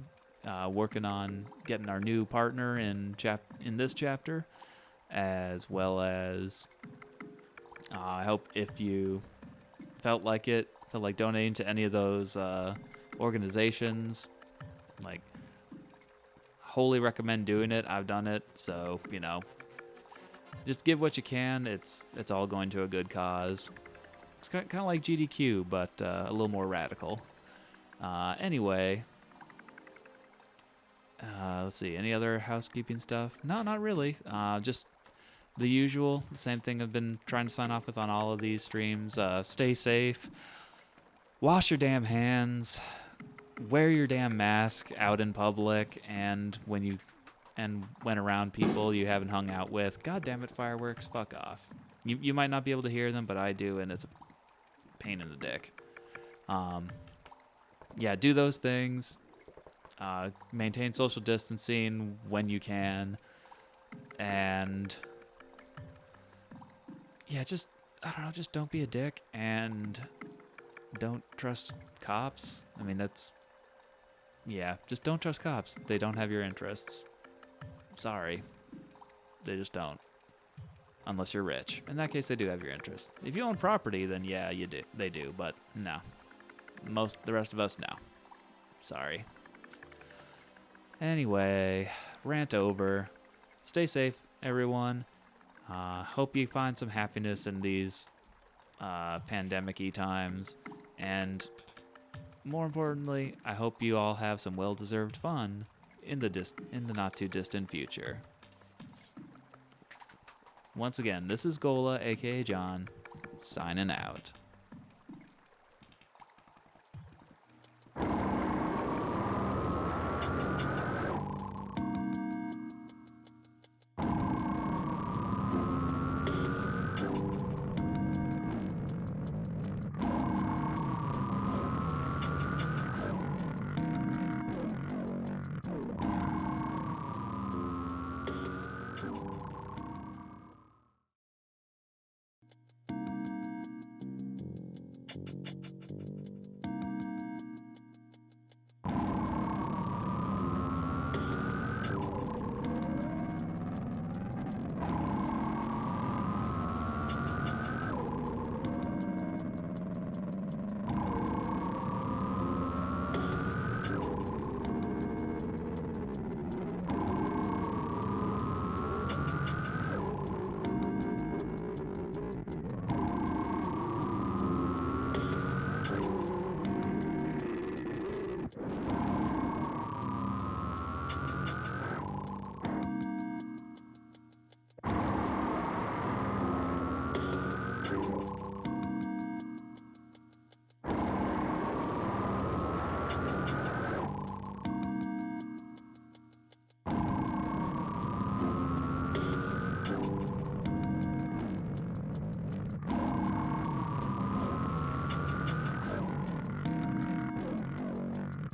working on getting our new partner in this chapter, as well as I hope if you felt like donating to any of those organizations, like, wholly recommend doing it. I've done it, so just give what you can. It's all going to a good cause. It's kind of like GDQ, but a little more radical. Anyway, let's see. Any other housekeeping stuff? No, not really. Just the usual. Same thing I've been trying to sign off with on all of these streams. Stay safe. Wash your damn hands. Wear your damn mask out in public and when around people you haven't hung out with. God damn it, fireworks, fuck off. You might not be able to hear them, but I do, and it's a pain in the dick. Yeah, do those things. Maintain social distancing when you can. And yeah, just don't be a dick and don't trust cops. I mean, just don't trust cops. They don't have your interests. Sorry. They just don't. Unless you're rich. In that case, they do have your interests. If you own property, then yeah, you do. They do, but no. The rest of us, no. Sorry. Anyway, rant over. Stay safe, everyone. Hope you find some happiness in these pandemic-y times. And more importantly, I hope you all have some well-deserved fun in the not-too-distant future. Once again, this is Gola, aka John, signing out.